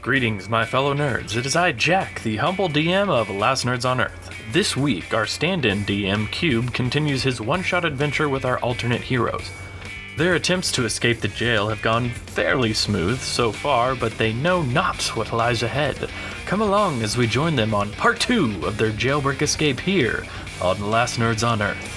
Greetings, my fellow nerds. It is I, Jack, the humble DM of Last Nerds on Earth. This week, our stand-in DM, Cube, continues his one-shot adventure with our alternate heroes. Their attempts to escape the jail have gone fairly smooth so far, but they know not what lies ahead. Come along as we join them on part 2 of their jailbreak escape here on Last Nerds on Earth.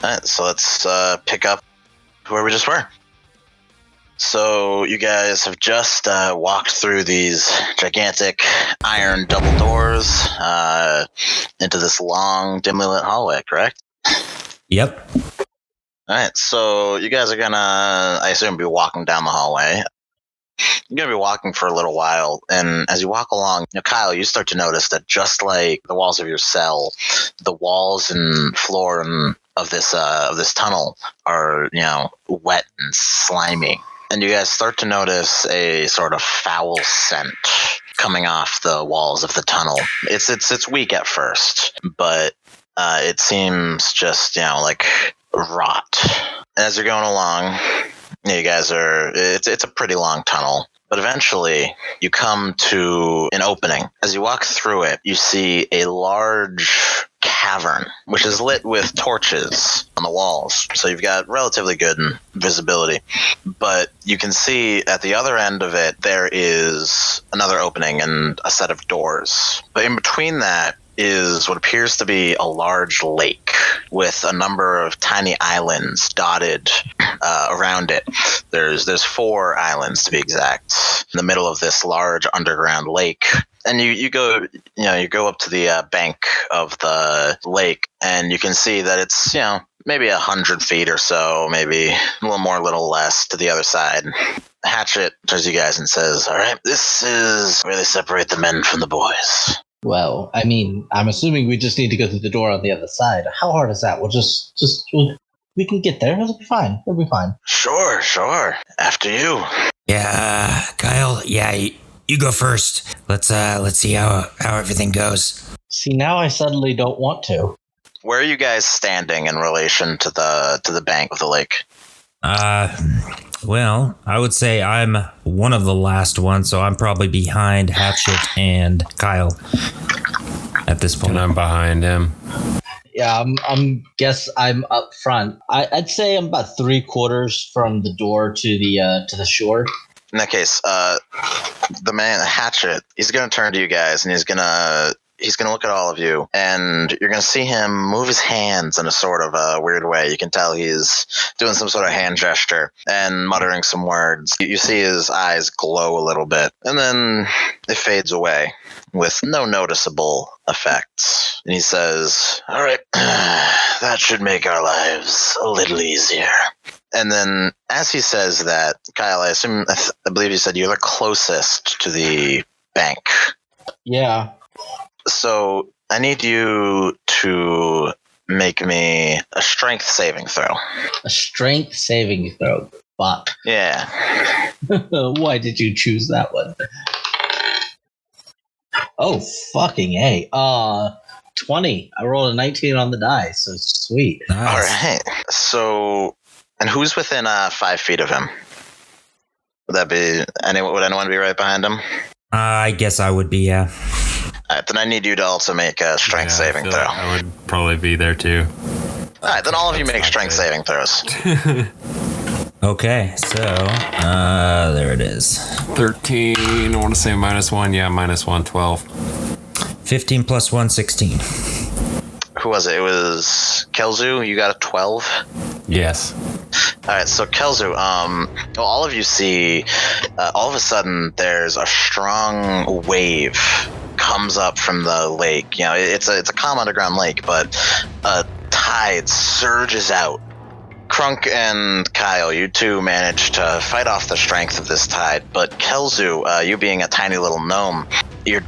Alright, so let's pick up where we just were. So you guys have just walked through these gigantic iron double doors into this long, dimly lit hallway, correct? Yep. Alright, so you guys are gonna, I assume, be walking down the hallway. You're going to be walking for a little while, and as you walk along, Kyle, you start to notice that just like the walls of your cell, the walls and floor of this tunnel are, wet and slimy. And you guys start to notice a sort of foul scent coming off the walls of the tunnel. It's weak at first, but it seems just, like rot. And as you're going along, you guys are, it's a pretty long tunnel, but eventually you come to an opening. As you walk through it, you see a large cavern, which is lit with torches on the walls. So you've got relatively good visibility, but you can see at the other end of it, there is another opening and a set of doors. But in between that is what appears to be a large lake with a number of tiny islands dotted around it. There's 4 islands to be exact in the middle of this large underground lake. And you go up to the bank of the lake, and you can see that it's maybe 100 feet or so, maybe a little more, a little less to the other side. Hatchet turns to you guys and says, "All right, this is where they separate the men from the boys." Well, I mean, I'm assuming we just need to go through the door on the other side. How hard is that? We can get there. It'll be fine. It'll be fine. Sure. After you. Yeah, Kyle. Yeah, you go first. Let's see how everything goes. See, now I suddenly don't want to. Where are you guys standing in relation to the bank of the lake? Well, I would say I'm one of the last ones, so I'm probably behind Hatchet and Kyle at this point. And I'm behind him. Yeah, I'm up front. I'd say I'm about 3/4 from the door to the shore. In that case, the man Hatchet, he's gonna turn to you guys, and he's gonna look at all of you, and you're going to see him move his hands in a sort of a weird way. You can tell he's doing some sort of hand gesture and muttering some words. You see his eyes glow a little bit, and then it fades away with no noticeable effects. And he says, "All right, that should make our lives a little easier." And then as he says that, Kyle, I believe you said you're the closest to the bank. Yeah. So I need you to make me a strength saving throw. A strength saving throw. Fuck. Yeah. Why did you choose that one? Oh, fucking A. 20. I rolled a 19 on the die, so sweet. Nice. All right. So, and who's within 5 feet of him? Would that be would anyone be right behind him? I guess I would be, yeah. All right, then I need you to also make a strength saving throw. Like I would probably be there too. All right, then all of you make strength saving throws. Okay, so there it is. 13, I want to say -1. Yeah, -1, 12. 15 plus 1, 16. Who was it? It was Kelzu. You got a 12? Yes. All right, so Kelzu, all of you see, all of a sudden there's a strong wave comes up from the lake. It's a calm underground lake, but a tide surges out. Krunk and Kyle, you two manage to fight off the strength of this tide, but Kelzu, you being a tiny little gnome, you're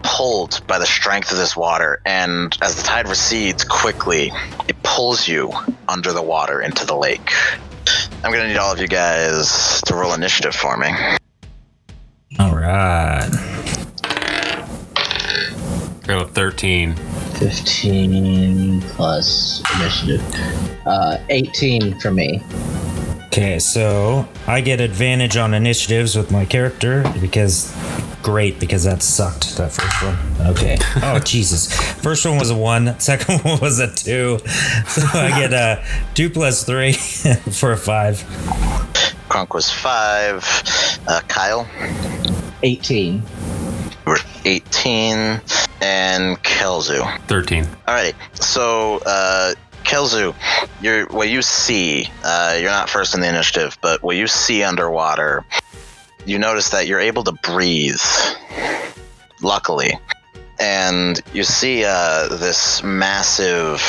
pulled by the strength of this water, and as the tide recedes quickly, it pulls you under the water into the lake. I'm gonna need all of you guys to roll initiative for me. All right. I got a 13. 15 plus initiative. 18 for me. Okay, so I get advantage on initiatives with my character because that sucked, that first one. Okay. Oh, Jesus. First one was a 1, second one was a 2. So I get a 2 plus 3 for a 5. Crunk was 5. Kyle? 18. You were 18. And Kelzu. 13. Alrighty. So, Kelzu, what you see, you're not first in the initiative, but what you see underwater, you notice that you're able to breathe, luckily. And you see this massive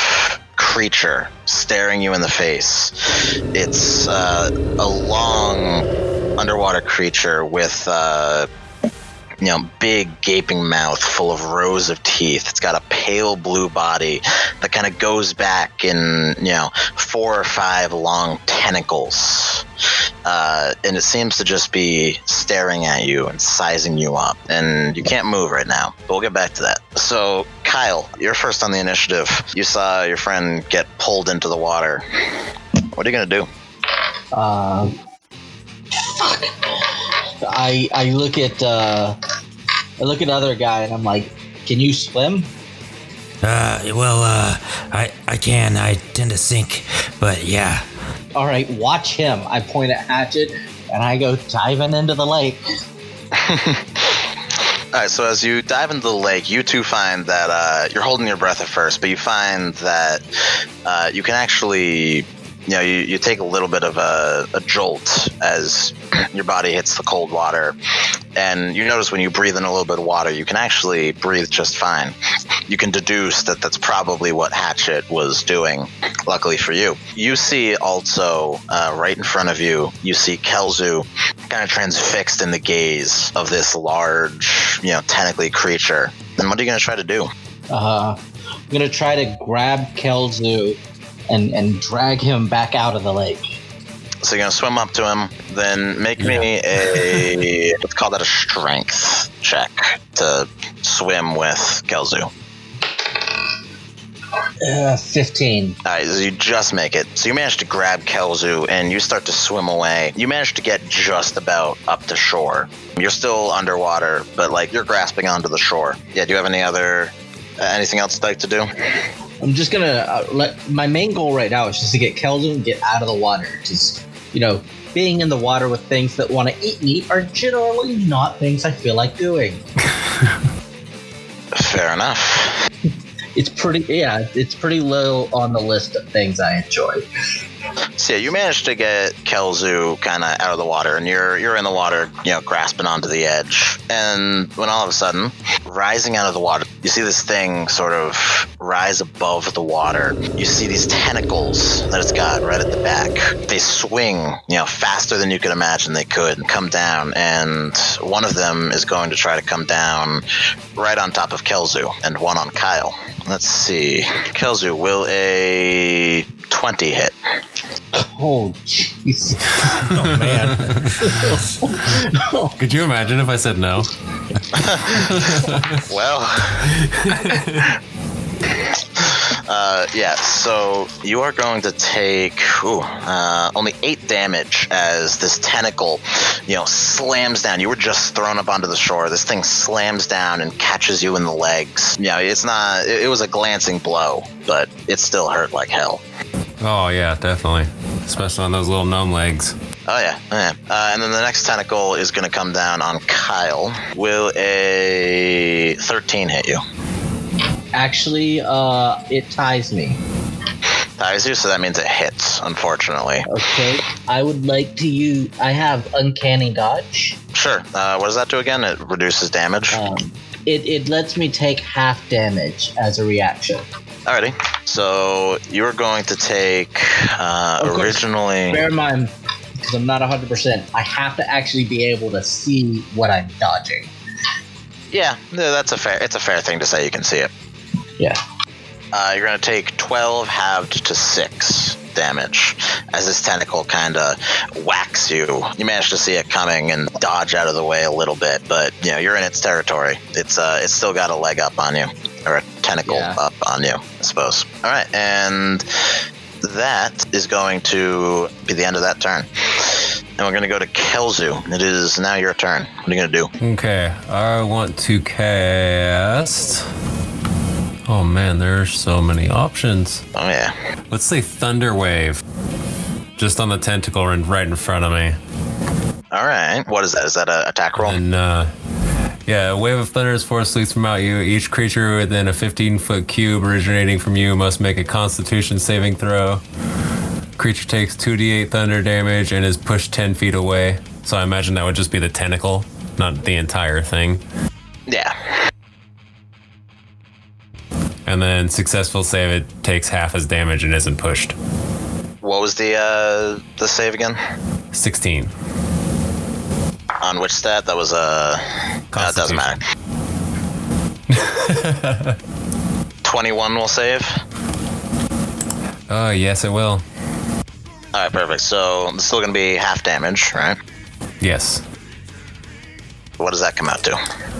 creature staring you in the face. It's a long underwater creature with big gaping mouth full of rows of teeth. It's got a pale blue body that kind of goes back in 4 or 5 long tentacles, and it seems to just be staring at you and sizing you up, and you can't move right now, but we'll get back to that. So Kyle, you're first on the initiative. You saw your friend get pulled into the water. What are you gonna do? Fuck. I look at other guy and I'm like, can you swim? I can. I tend to sink, but yeah. All right, watch him. I point at Hatchet and I go diving into the lake. All right, so as you dive into the lake, you two find that you're holding your breath at first, but you find that you can actually, you take a little bit of a jolt as your body hits the cold water, and you notice when you breathe in a little bit of water, you can actually breathe just fine. You can deduce that that's probably what Hatchet was doing, luckily for you. You see also, right in front of you, you see Kelzu kind of transfixed in the gaze of this large, tentacly creature. And what are you going to try to do? I'm going to try to grab Kelzu and drag him back out of the lake. So you're going to swim up to him, then make me let's call that a strength check to swim with Kelzu. 15. All right, so you just make it. So you manage to grab Kelzu and you start to swim away. You manage to get just about up to shore. You're still underwater, but you're grasping onto the shore. Yeah, do you have anything else you'd like to do? I'm just gonna my main goal right now is just to get Kelzu and get out of the water. Just being in the water with things that want to eat me are generally not things I feel like doing. Fair enough. It's pretty low on the list of things I enjoy. So yeah, you managed to get Kelzu kind of out of the water, and you're in the water, grasping onto the edge. And when all of a sudden, rising out of the water, you see this thing sort of rise above the water. You see these tentacles that it's got right at the back. They swing, faster than you could imagine they could, and come down. And one of them is going to try to come down right on top of Kelzu, and one on Kyle. Let's see. Kelzu, will a 20 hit? Oh, jeez. Oh, man. Could you imagine if I said no? Well, so you are going to take only 8 damage as this tentacle, slams down. You were just thrown up onto the shore. This thing slams down and catches you in the legs. It was a glancing blow, but it still hurt like hell. Oh, yeah, definitely. Especially on those little gnome legs. Oh, yeah. And then the next tentacle is going to come down on Kyle. Will a 13 hit you? Actually, it ties me. Ties you, so that means it hits, unfortunately. Okay. I would like to use... I have Uncanny Dodge. Sure. What does that do again? It reduces damage? It lets me take half damage as a reaction. Alrighty. So you're going to take originally... Bear in mind, because I'm not 100%, I have to actually be able to see what I'm dodging. Yeah, it's a fair thing to say. You can see it. Yeah. You're going to take 12 halved to 6 damage as this tentacle kind of whacks you. You manage to see it coming and dodge out of the way a little bit, but you're in its territory. It's still got a leg up on you. or a tentacle Yeah. up on you, I suppose. All right, and that is going to be the end of that turn. And we're going to go to Kelzu. It is now your turn. What are you going to do? Okay, I want to cast. Oh man, there's so many options. Oh, yeah. Let's say Thunder Wave. Just on the tentacle and right in front of me. All right. What is that? Is that an attack roll? And yeah, a wave of thunderous force leaps from out you. Each creature within a 15-foot cube originating from you must make a Constitution saving throw. Creature takes 2d8 thunder damage and is pushed 10 feet away. So I imagine that would just be the tentacle, not the entire thing. Yeah. And then successful save, it takes half as damage and isn't pushed. What was the save again? 16. On which stat? That was it doesn't matter. 21 will save. Yes, it will. All right, perfect. So it's still going to be half damage, right? Yes. What does that come out to?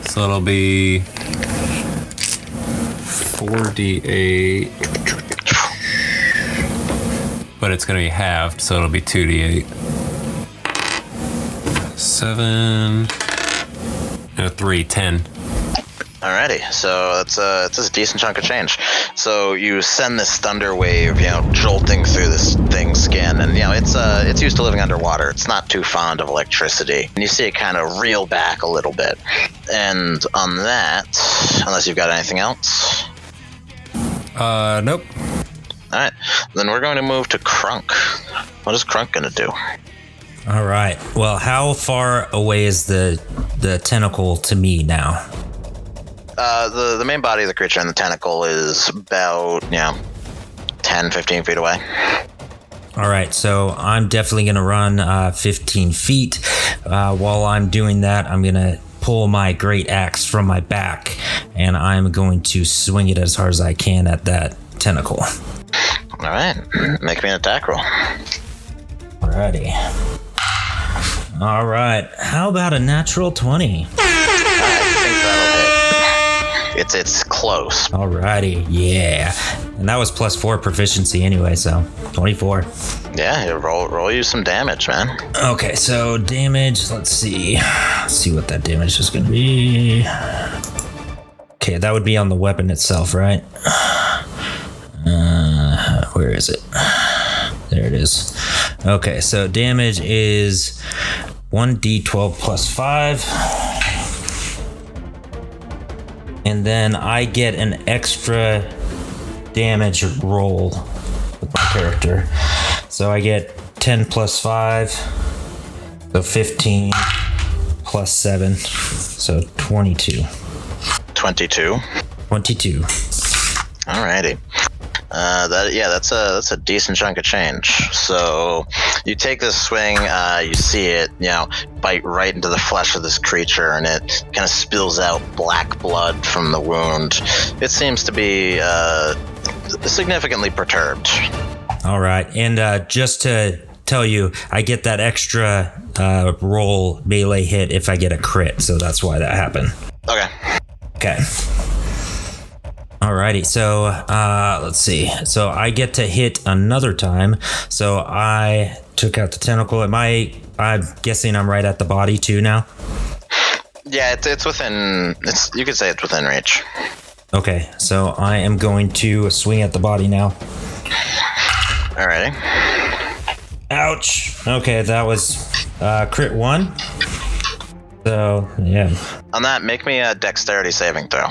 So it'll be 4d8. But it's going to be halved, so it'll be 2d8. 7. No, 3, 10. Alrighty, so it's a decent chunk of change. So you send this thunder wave, jolting through this thing's skin, and it's used to living underwater. It's not too fond of electricity, and you see it kind of reel back a little bit. And on that, unless you've got anything else, Nope. all right, then we're going to move to Crunk. What is Crunk going to do? All right. Well, how far away is the tentacle to me now? The main body of the creature and the tentacle is about 10, 15 feet away. All right, so I'm definitely going to run 15 feet. While I'm doing that, I'm going to pull my great axe from my back, and I'm going to swing it as hard as I can at that tentacle. All right, make me an attack roll. Alrighty. All right, how about a natural 20? I think that'll hit. It's close. Alrighty, yeah. And that was plus 4 proficiency anyway, so 24. Yeah, you roll you some damage, man. Okay, so damage, let's see. Let's see what that damage is going to be. Okay, that would be on the weapon itself, right? Where is it? There it is. Okay, so damage is 1d12 plus 5. And then I get an extra damage roll with my character. So I get 10 plus 5, so 15 plus 7, so 22. 22. 22. Alrighty. That's a decent chunk of change. So you take this swing, you see it, bite right into the flesh of this creature, and it kind of spills out black blood from the wound. It seems to be significantly perturbed. All right, and just to tell you, I get that extra roll melee hit if I get a crit, so that's why that happened. Okay. Alrighty, so let's see. So I get to hit another time. So I took out the tentacle. I'm guessing I'm right at the body too now? Yeah, it's within. You could say it's within reach. Okay, so I am going to swing at the body now. Alrighty. Ouch. Okay, that was crit 1. So, yeah. On that, make me a dexterity saving throw.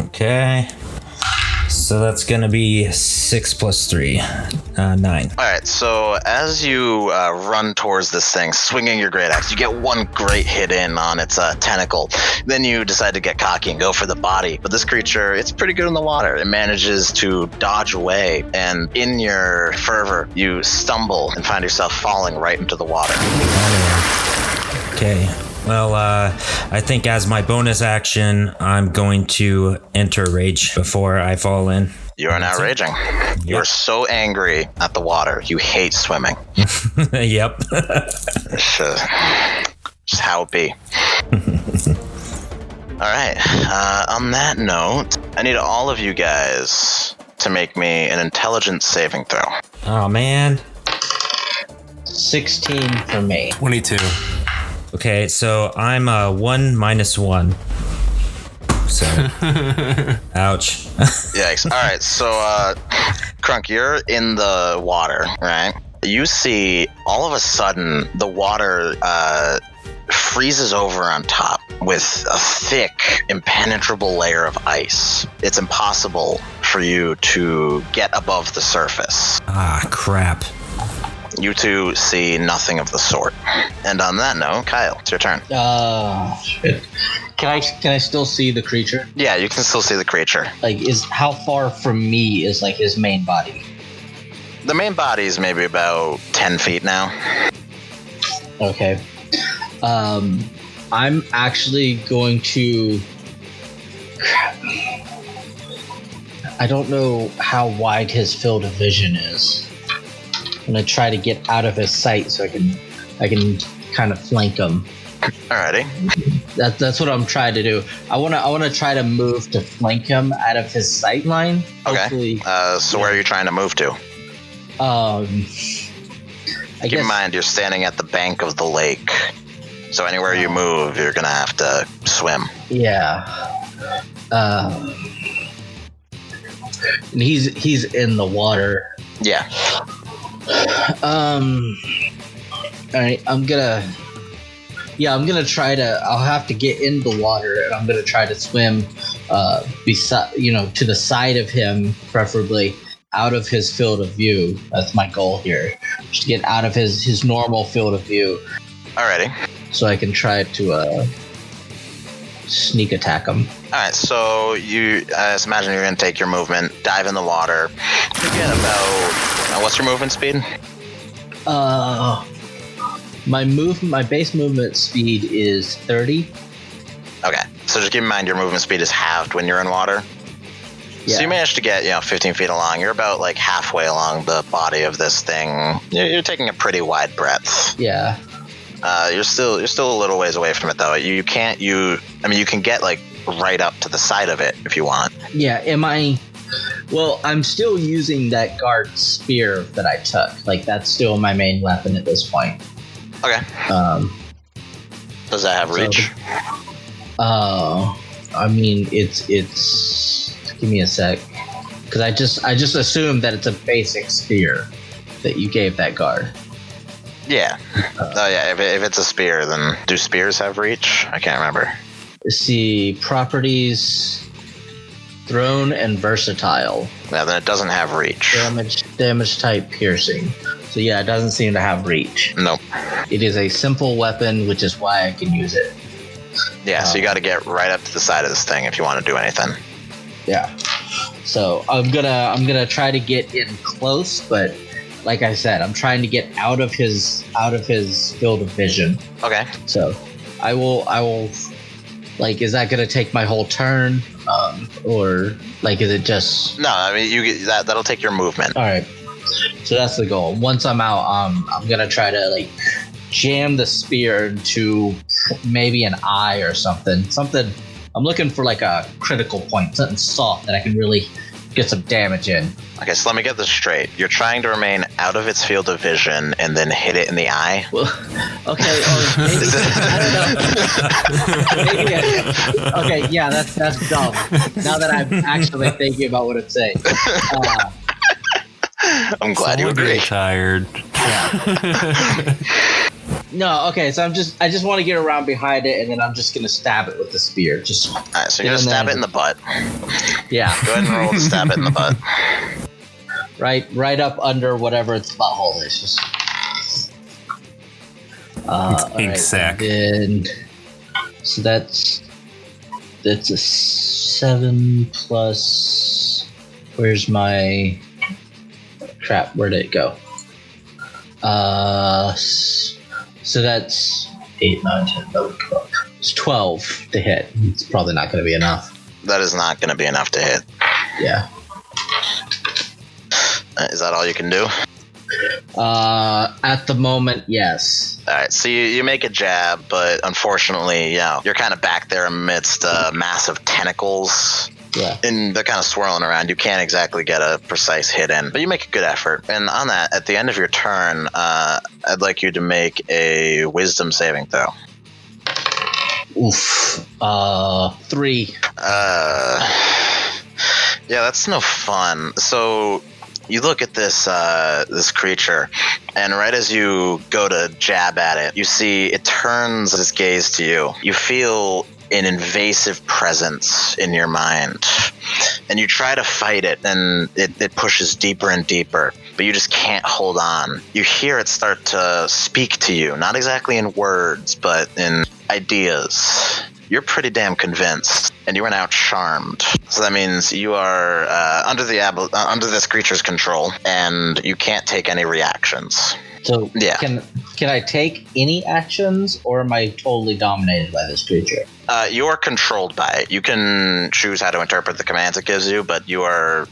Okay. So that's going to be 6 plus 3, 9. Alright, so as you run towards this thing, swinging your great axe, you get one great hit in on its tentacle. Then you decide to get cocky and go for the body. But this creature, it's pretty good in the water. It manages to dodge away, and in your fervor, you stumble and find yourself falling right into the water. Okay. Well, I think as my bonus action, I'm going to enter rage before I fall in. You are now raging. You are so angry at the water. You hate swimming. Yep. Just how it be. All right. On that note, I need all of you guys to make me an intelligence saving throw. Oh man. 16 for me. 22. Okay, so I'm 1 minus 1. So, ouch. Yikes. All right, so Crunk, you're in the water, right? You see all of a sudden the water freezes over on top with a thick, impenetrable layer of ice. It's impossible for you to get above the surface. Ah, crap. You two see nothing of the sort. And on that note, Kyle, it's your turn. Shit. Can I still see the creature? Yeah, you can still see the creature. Like, how far from me is like his main body? The main body is maybe about 10 feet now. Okay. I'm actually going to. I don't know how wide his field of vision is. I'm gonna try to get out of his sight so I can kind of flank him. Alrighty. That's what I'm trying to do. I wanna try to move to flank him out of his sight line. Okay. Hopefully, So where are you trying to move to? I Keep guess in mind, you're standing at the bank of the lake. So anywhere you move, you're going to have to swim. yeah. And he's in the water. Yeah. All right, I'm gonna try to. I'll have to get in the water, and I'm gonna try to swim, beside, to the side of him, preferably out of his field of view. That's my goal here, just to get out of his normal field of view, Alrighty. so I can try to sneak attack him. Alright, so you, I just imagine you're going to take your movement, dive in the water. You get about, what's your movement speed? My base movement speed is 30. Okay, so just keep in mind your movement speed is halved when you're in water. Yeah. So you managed to get, 15 feet along. You're about like halfway along the body of this thing. You're taking a pretty wide breadth. Yeah. You're still a little ways away from it though. You can get like right up to the side of it if you want. Yeah, well, I'm still using that guard spear that I took. Like, that's still my main weapon at this point. Okay. Does that have reach? I mean, it's give me a sec, because I just assumed that it's a basic spear that you gave that guard. Yeah. If it's a spear, then do spears have reach? I can't remember. Let's see, properties, thrown and versatile. Yeah, then it doesn't have reach. Damage type piercing. So yeah, it doesn't seem to have reach. Nope. It is a simple weapon, which is why I can use it. Yeah, so you got to get right up to the side of this thing if you want to do anything. Yeah. So I'm gonna try to get in close, but like I said, I'm trying to get out of his field of vision. Okay. So I will. Like, is that gonna take my whole turn, or like, is it just? No, I mean you get that'll take your movement. All right. So that's the goal. Once I'm out, I'm gonna try to like jam the spear into maybe an eye or something. Something. I'm looking for like a critical point, something soft that I can really get some damage in. Okay, so let me get this straight. You're trying to remain out of its field of vision and then hit it in the eye? Well, okay, or maybe, I don't know. Maybe okay, yeah, that's dumb. Now that I'm actually thinking about what it's saying. I'm glad you Someone agree. get tired. No, okay, so I just want to get around behind it, and then I'm just gonna stab it with the spear. Just Alright, so you're going to stab it in the butt. yeah, Go ahead and roll to stab it in the butt. right up under whatever its butthole is. Just, It's ink alright, sack. and so that's a 7 plus. Where's my crap? Where did it go? So that's 8, 9, 10, 11, 12. It's 12 to hit. It's probably not going to be enough. That is not going to be enough to hit. Yeah. Is that all you can do? At the moment, yes. Alright, so you make a jab, but unfortunately, you're kind of back there amidst massive tentacles Yeah. And they're kind of swirling around. You can't exactly get a precise hit in, but you make a good effort. And on that, at the end of your turn, I'd like you to make a wisdom saving throw. Oof. 3. Yeah, that's no fun. So you look at this this creature, and right as you go to jab at it, you see it turns its gaze to you. You feel an invasive presence in your mind, and you try to fight it, and it pushes deeper and deeper, but you just can't hold on. You hear it start to speak to you, not exactly in words, but in ideas. You're pretty damn convinced, and you are now charmed. So that means you are under this creature's control, and you can't take any reactions. So Yeah. can I take any actions, or am I totally dominated by this creature? You are controlled by it. You can choose how to interpret the commands it gives you, but you are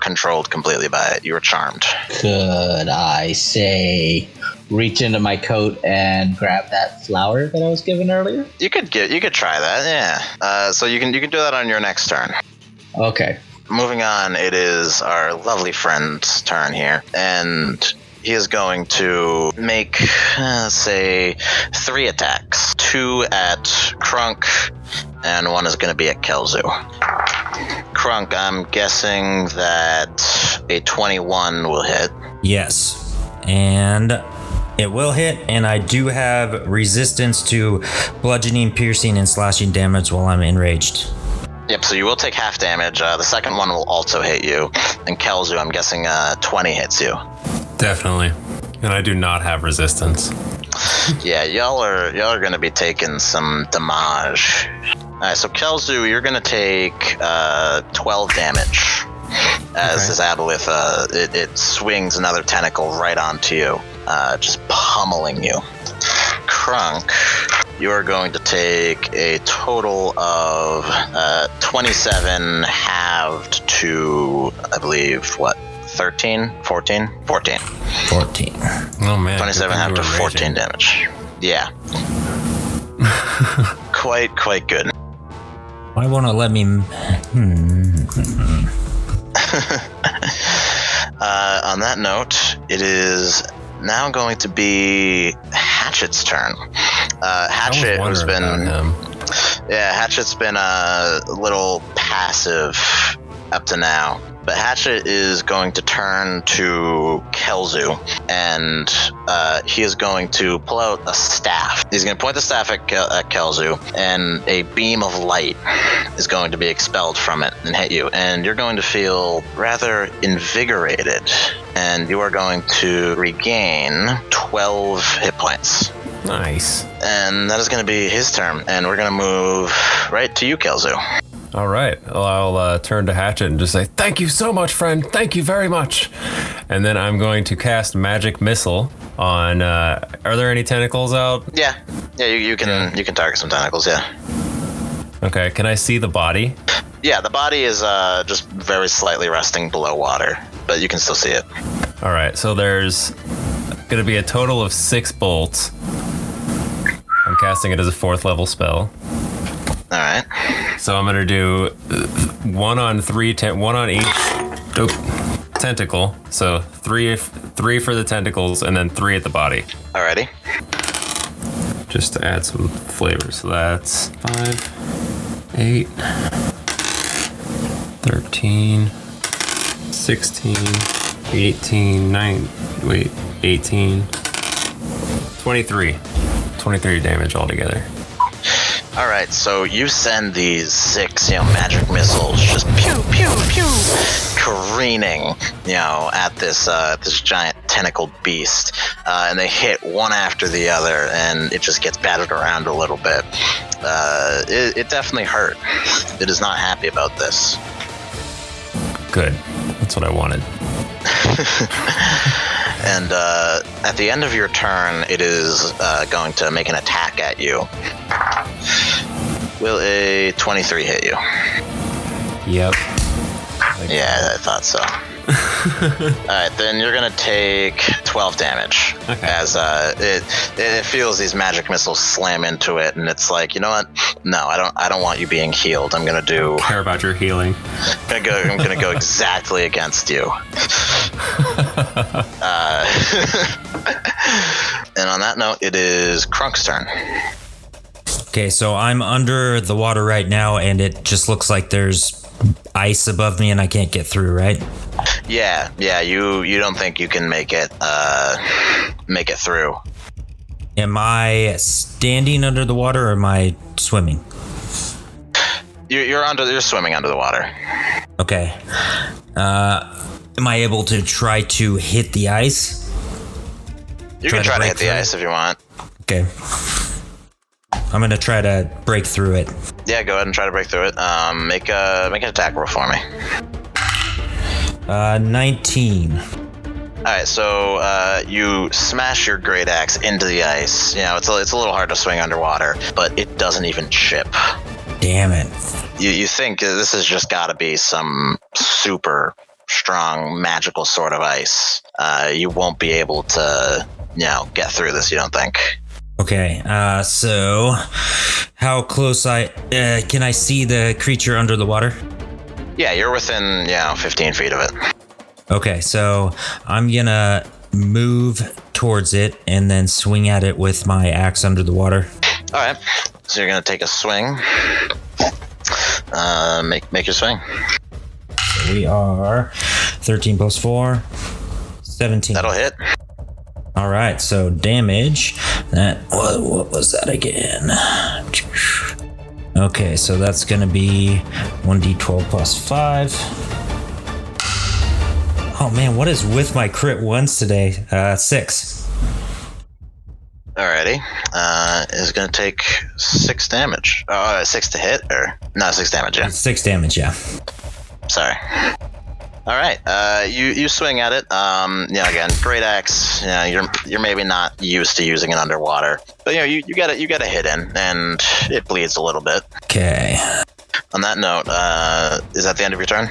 controlled completely by it. You are charmed. Could I say reach into my coat and grab that flower that I was given earlier? You could try that, yeah. So you can do that on your next turn. Okay. Moving on, it is our lovely friend's turn here, and he is going to make, say, 3 attacks. 2 at Krunk, and 1 is going to be at Kelzu. Krunk, I'm guessing that a 21 will hit. Yes. And it will hit, and I do have resistance to bludgeoning, piercing, and slashing damage while I'm enraged. Yep, so you will take half damage. The second one will also hit you. And Kelzu, I'm guessing 20 hits you. Definitely. And I do not have resistance. Yeah, y'all are going to be taking some damage. Alright, so Kelzu, you're going to take 12 damage. As this aboleth, it swings another tentacle right onto you, just pummeling you. Krunk, you are going to take a total of 27 halved to, I believe, 13? 14? 14. 14. Oh man. 27 halved to 14 damage. Yeah. Quite good. Why won't it let me... On that note, it is now going to be Hatchet's turn. Hatchet has been... Yeah, Hatchet's been a little passive up to now. But Hatchet is going to turn to Kelzu, and he is going to pull out a staff. He's going to point the staff at Kelzu, and a beam of light is going to be expelled from it and hit you. And you're going to feel rather invigorated, and you are going to regain 12 hit points. Nice. And that is going to be his turn, and we're going to move right to you, Kelzu. All right. Well, I'll turn to Hatchet and just say, "Thank you so much, friend. Thank you very much." And then I'm going to cast Magic Missile on. Are there any tentacles out? Yeah, you can target some tentacles. Yeah. Okay. Can I see the body? Yeah, the body is just very slightly resting below water, but you can still see it. All right. So there's going to be a total of 6 bolts. I'm casting it as a 4th level spell. All right. So I'm gonna do 1 on 3, 1 on each tentacle. So 3 for the tentacles, and then 3 at the body. Alrighty. Just to add some flavor. So that's 5, 8, 13, 16, 18, 18, 23. 23 damage altogether. All right, so you send these 6, magic missiles, just pew pew pew, careening, at this giant tentacled beast, and they hit one after the other, and it just gets battered around a little bit. It definitely hurt. It is not happy about this. Good. That's what I wanted. And at the end of your turn, it is going to make an attack at you. Will a 23 hit you? Yep. Yeah, I thought so. Alright, then you're gonna take 12 damage. Okay. As it feels these magic missiles slam into it, and it's like, you know what? No, I don't want you being healed. I'm gonna Care about your healing. I'm gonna go exactly against you. And on that note, it is Krunk's turn. Okay, so I'm under the water right now, and it just looks like there's ice above me, and I can't get through, right? Yeah. You don't think you can make it through? Am I standing under the water, or am I swimming? You're swimming under the water. Okay. Am I able to try to hit the ice? You can try to break hit the through? ice if you want. Okay. I'm gonna try to break through it. Yeah, go ahead and try to break through it. Make an attack roll for me. 19. All right, so you smash your great axe into the ice. You know, it's a little hard to swing underwater, but it doesn't even chip. Damn it. You think this has just got to be some super strong magical sort of ice. You won't be able to, get through this, you don't think? Okay, so how close can I see the creature under the water? Yeah, you're within 15 feet of it. Okay, so I'm gonna move towards it and then swing at it with my axe under the water. All right, so you're gonna take a swing. Make your swing. So we are 13 plus 4, 17. That'll hit. All right, so damage. What was that again? Okay, so that's gonna be 1d12 plus 5. Oh man, what is with my crit ones today? 6. Alrighty. Is gonna take 6 damage. 6 to hit, or no, 6 damage. Yeah. 6 damage, yeah. Sorry. All right. You swing at it. Again, great axe. You're maybe not used to using it underwater, but you got a hit in, and it bleeds a little bit. Okay. On that note, is that the end of your turn?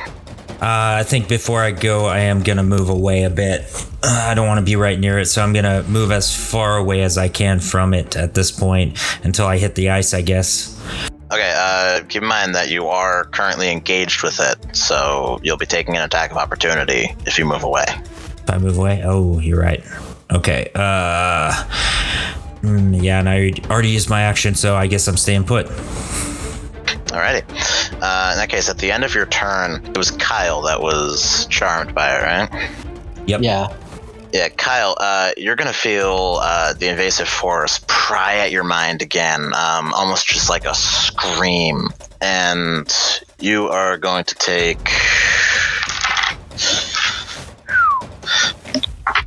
I think before I go, I am gonna move away a bit. I don't want to be right near it, so I'm gonna move as far away as I can from it at this point until I hit the ice, I guess. Okay, keep in mind that you are currently engaged with it, so you'll be taking an attack of opportunity if you move away. If I move away? Oh, you're right. Okay, yeah, and I already used my action, so I guess I'm staying put. Alrighty. In that case, at the end of your turn, it was Kyle that was charmed by it, right? Yep. Yeah. Yeah, Kyle, you're going to feel the invasive force pry at your mind again, almost just like a scream. And you are going to take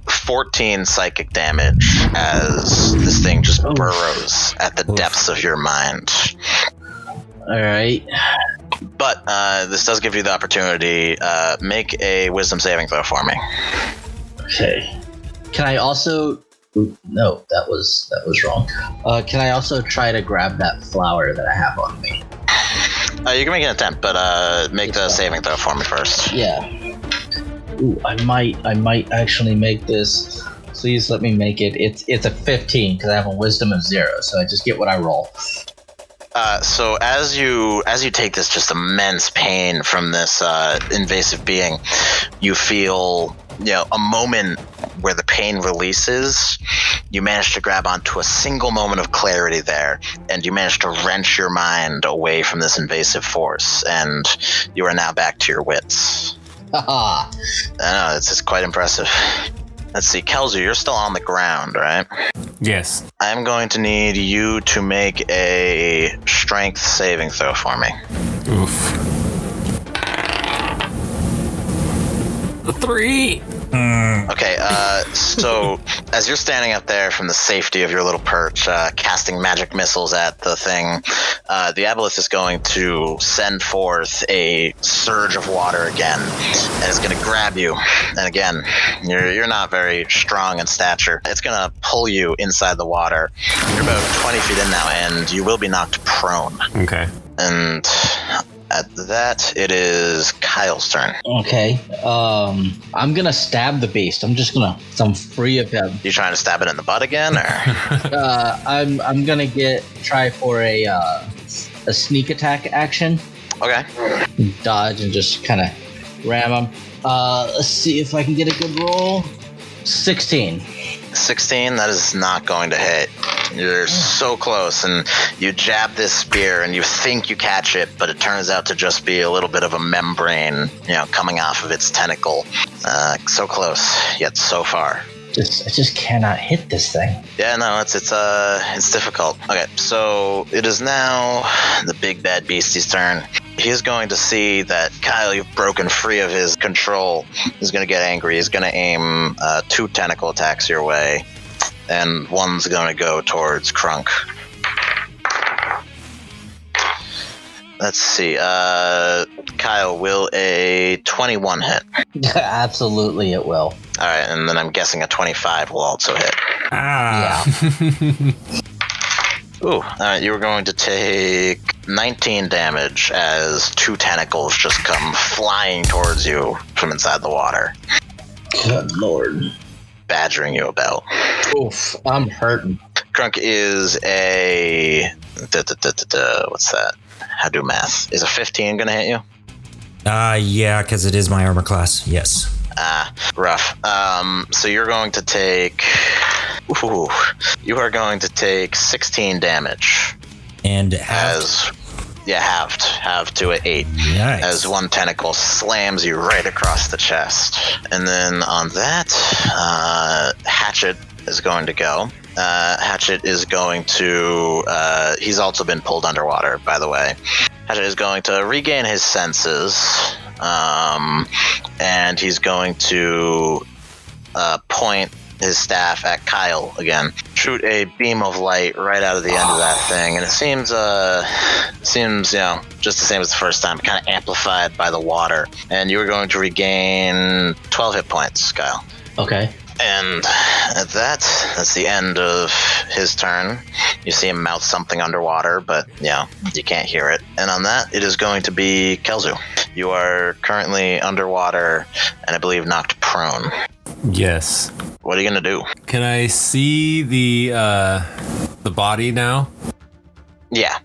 14 psychic damage as this thing just burrows at the depths of your mind. All right. But this does give you the opportunity. Make a wisdom saving throw for me. Okay. Can I also? No, that was wrong. Can I also try to grab that flower that I have on me? You can make an attempt, but make the saving throw for me first. Yeah. Ooh, I might actually make this. Please let me make it. It's a 15 because I have a wisdom of 0, so I just get what I roll. So as you take this just immense pain from this invasive being, you feel a moment where the pain releases. You manage to grab onto a single moment of clarity there, and you manage to wrench your mind away from this invasive force, and you are now back to your wits. Haha. I know, it's quite impressive. Let's see, Kelzu, you're still on the ground, right? Yes. I'm going to need you to make a strength saving throw for me. Oof. 3. Okay, so as you're standing up there from the safety of your little perch, casting magic missiles at the thing, the aboleth is going to send forth a surge of water again, and it's going to grab you. And again, you're not very strong in stature. It's going to pull you inside the water. You're about 20 feet in now, and you will be knocked prone. Okay. And At that, it is Kyle's turn. Okay. I'm gonna stab the beast. I'm free of him. You trying to stab it in the butt again, or? I'm gonna try for a sneak attack action. Okay. Dodge and just kind of ram him. Let's see if I can get a good roll. 16. 16, that is not going to hit. You're so close, and you jab this spear, and you think you catch it, but it turns out to just be a little bit of a membrane, coming off of its tentacle. So close, yet so far. I just cannot hit this thing. Yeah, no, it's difficult. Okay, so it is now the big bad beastie's turn. He's going to see that Kyle, you've broken free of his control. He's going to get angry. He's going to aim 2 tentacle attacks your way, and one's going to go towards Krunk. Let's see. Kyle, will a 21 hit? Absolutely, it will. All right, and then I'm guessing a 25 will also hit. Ah. Yeah. Ooh, all right, you were going to take 19 damage as 2 tentacles just come flying towards you from inside the water. Good lord. Badgering you about. Oof, I'm hurting. Krunk is a... what's that? How do math? Is a 15 going to hit you? Yeah, because it is my armor class. Yes. Rough. So you're going to take... Ooh, you are going to take 16 damage. And halved to an 8. Nice. As one tentacle slams you right across the chest. And then on that, Hatchet is going to go. Hatchet is going to... he's also been pulled underwater, by the way. Hatchet is going to regain his senses. And he's going to point his staff at Kyle again. Shoot a beam of light right out of the end of that thing, and it seems just the same as the first time, kind of amplified by the water. And you are going to regain 12 hit points, Kyle. Okay. And at that's the end of his turn. You see him mouth something underwater, but you can't hear it. And on that, it is going to be Kelzu. You are currently underwater, and I believe knocked prone. Yes. What are you gonna do? Can I see the body now? Yeah.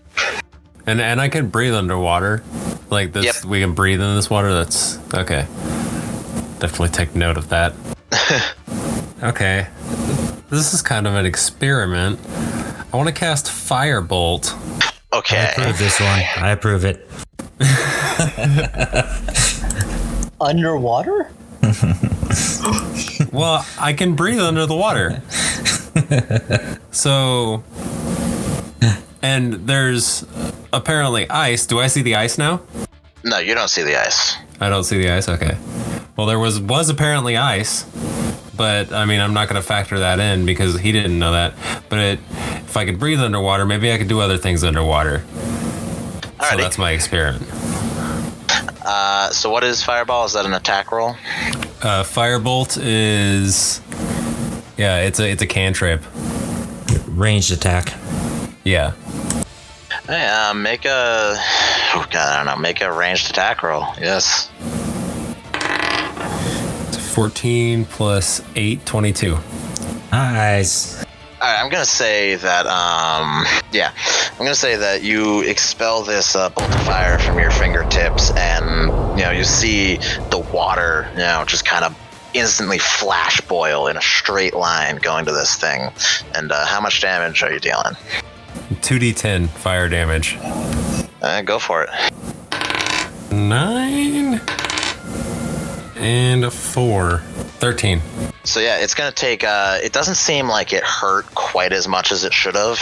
And I can breathe underwater. Like this, Yep. We can breathe in this water. That's okay. Definitely take note of that. Okay. This is kind of an experiment. I want to cast Firebolt. I Okay. approve this one. I approve it. Underwater? Well, I can breathe under the water. So, and there's apparently ice. Do I see the ice now? No, you don't see the ice. I don't see the ice. Okay. Well, there was apparently ice, but I mean, I'm not going to factor that in because he didn't know that. But if I could breathe underwater, maybe I could do other things underwater. So Alrighty. that's my experiment. So what is Fireball? Is that an attack roll? Firebolt is, it's a cantrip. Ranged attack. Yeah. Hey, make a ranged attack roll. Yes. 14 plus 8, 22. Nice. All right, I'm gonna say that. I'm gonna say that you expel this bolt of fire from your fingertips, and you see the water, just kind of instantly flash boil in a straight line going to this thing. And how much damage are you dealing? 2d10 fire damage. Go for it. 9 and a 4. 13. So yeah, it's gonna take. It doesn't seem like it hurt quite as much as it should have.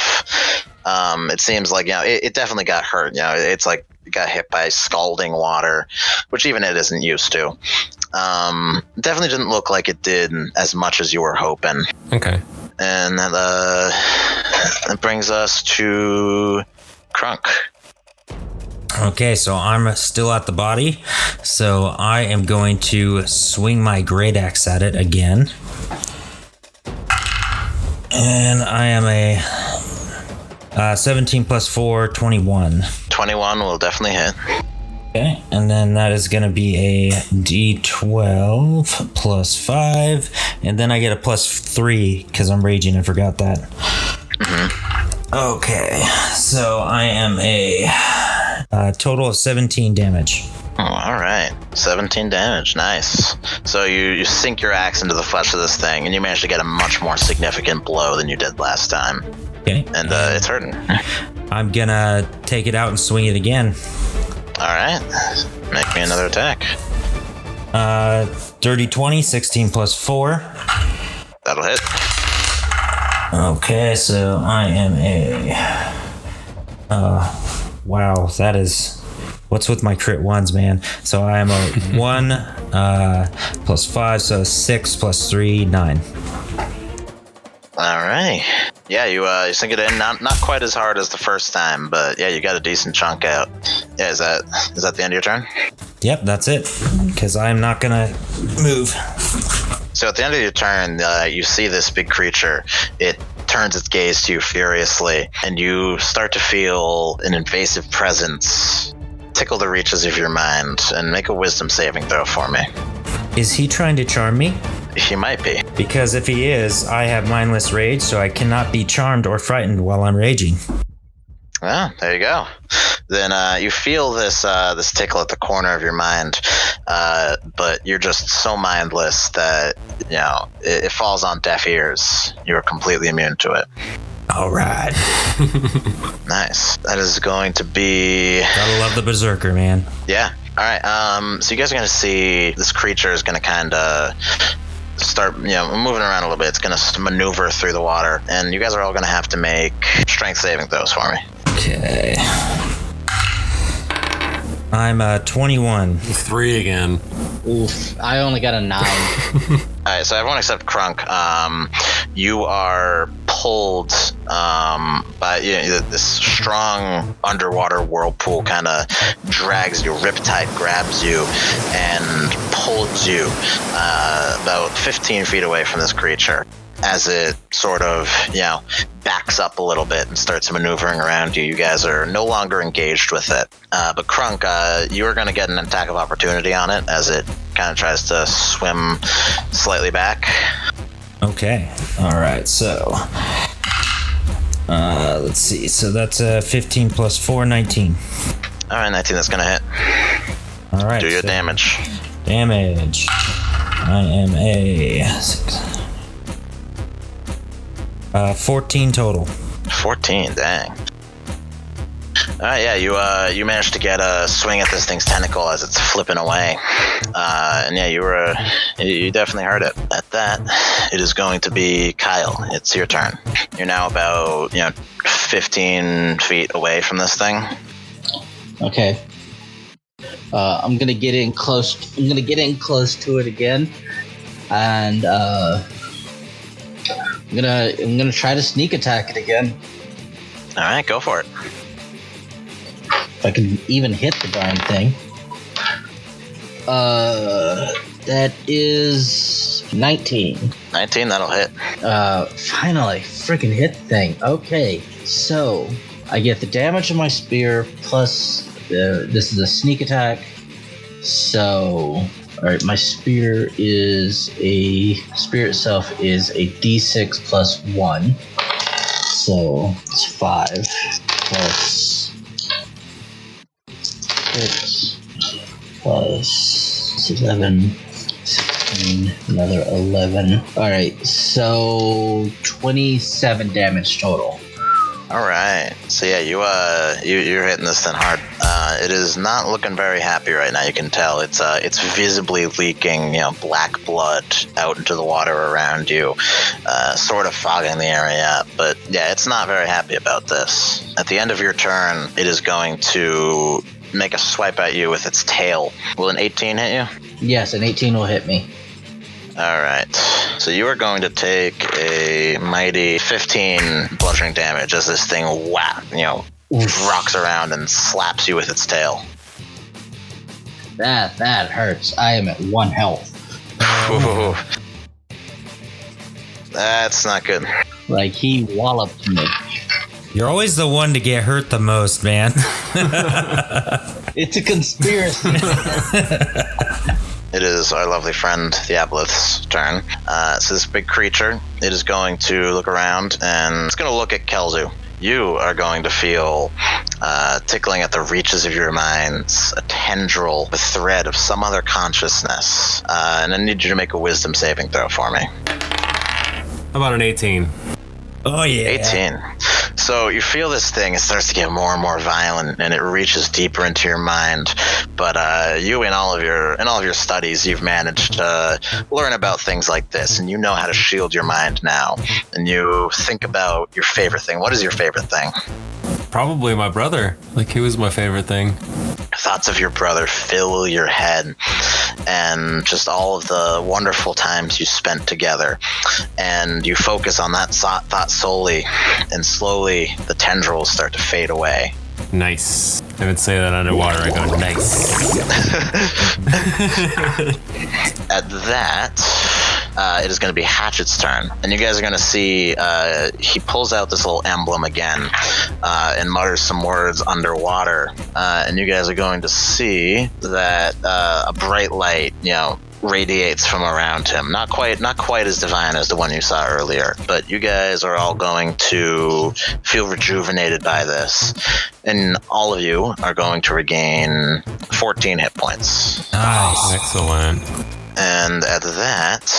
It seems like it definitely got hurt. It's like it got hit by scalding water, which even it isn't used to. Definitely didn't look like it did as much as you were hoping. Okay. And that brings us to Krunk. Okay, so I'm still at the body. So I am going to swing my great axe at it again. And I am a 17 plus 4, 21. 21 will definitely hit. Okay, and then that is going to be a D12 plus 5, and then I get a plus 3 because I'm raging. I forgot that. Okay, so I am a total of 17 damage. Oh, all right. 17 damage. Nice. So you sink your axe into the flesh of this thing, and you manage to get a much more significant blow than you did last time. Okay. And it's hurting. I'm going to take it out and swing it again. All right. Make me another attack. Dirty 20, 16 plus 4. That'll hit. Okay, so I am wow, that is... What's with my crit ones, man? So I am a 1 plus 5, so 6 plus 3, 9. All right. Yeah, you sink it in. Not quite as hard as the first time, but yeah, you got a decent chunk out. Yeah, is that the end of your turn? Yep, that's it. Because I'm not gonna move. So at the end of your turn, you see this big creature. It turns its gaze to you furiously, and you start to feel an invasive presence tickle the reaches of your mind. And make a wisdom saving throw for me. Is he trying to charm me? He might be. Because if he is, I have mindless rage, so I cannot be charmed or frightened while I'm raging. Well, there you go. Then you feel this tickle at the corner of your mind, but you're just so mindless that it falls on deaf ears. You're completely immune to it. All right. Nice. That is going to be. Gotta love the berserker, man. Yeah. All right. So you guys are gonna see this creature is gonna kind of start moving around a little bit. It's gonna maneuver through the water, and you guys are all gonna have to make strength saving throws for me. Okay. I'm 21. 3 again. Oof. I only got a 9. All right, so everyone except Krunk, you are pulled by this strong underwater whirlpool. Kind of drags you, riptide grabs you, and pulls you about 15 feet away from this creature. As it sort of, backs up a little bit and starts maneuvering around you. You guys are no longer engaged with it. But Krunk, you are going to get an attack of opportunity on it as it kind of tries to swim slightly back. Okay. All right. So, let's see. So that's 15 plus 4, 19. All right, 19, that's going to hit. All right. Do your so damage. Damage. I am a 14 total. 14, dang. Alright, yeah, you managed to get a swing at this thing's tentacle as it's flipping away. And yeah, you definitely heard it. At that, it is going to be Kyle. It's your turn. You're now about, 15 feet away from this thing. Okay. I'm gonna get in close. I'm gonna get in close to it again, and I'm gonna try to sneak attack it again. All right, go for it. If I can even hit the darn thing. That is 19. 19, that'll hit. Finally, freaking hit the thing. Okay, so I get the damage of my spear plus this is a sneak attack. So, alright, my spear itself is a d6 plus 1. So, it's 5 plus 6 plus 11, 16, another 11. Alright, so 27 damage total. All right. So yeah, you're hitting this thing hard. It is not looking very happy right now. You can tell it's visibly leaking, black blood out into the water around you, sort of fogging the area up. But yeah, it's not very happy about this. At the end of your turn, it is going to make a swipe at you with its tail. Will an 18 hit you? Yes, an 18 will hit me. All right. So you are going to take a mighty 15 bludgeoning damage as this thing rocks around and slaps you with its tail. That hurts. I am at 1 health. Ooh. That's not good. Like, he walloped me. You're always the one to get hurt the most, man. It's a conspiracy. It is our lovely friend, the Aboleth's turn. So this big creature, it is going to look around, and it's going to look at Kelzu. You are going to feel tickling at the reaches of your minds, a tendril, a thread of some other consciousness. And I need you to make a wisdom saving throw for me. How about an 18? Oh yeah. 18. So you feel this thing, it starts to get more and more violent, and it reaches deeper into your mind. But you, in all of your studies, you've managed to learn about things like this, and you know how to shield your mind now. And you think about your favorite thing. What is your favorite thing? Probably my brother. Like, he was my favorite thing. Thoughts of your brother fill your head, and just all of the wonderful times you spent together, and you focus on that thought solely, and slowly the tendrils start to fade away. Nice. I would say that underwater. I go, nice. At that, it is going to be Hatchet's turn, and you guys are going to see he pulls out this little emblem again and mutters some words underwater, and you guys are going to see that a bright light, radiates from around him. Not quite as divine as the one you saw earlier, but you guys are all going to feel rejuvenated by this, and all of you are going to regain 14 hit points. Nice. Excellent. And at that,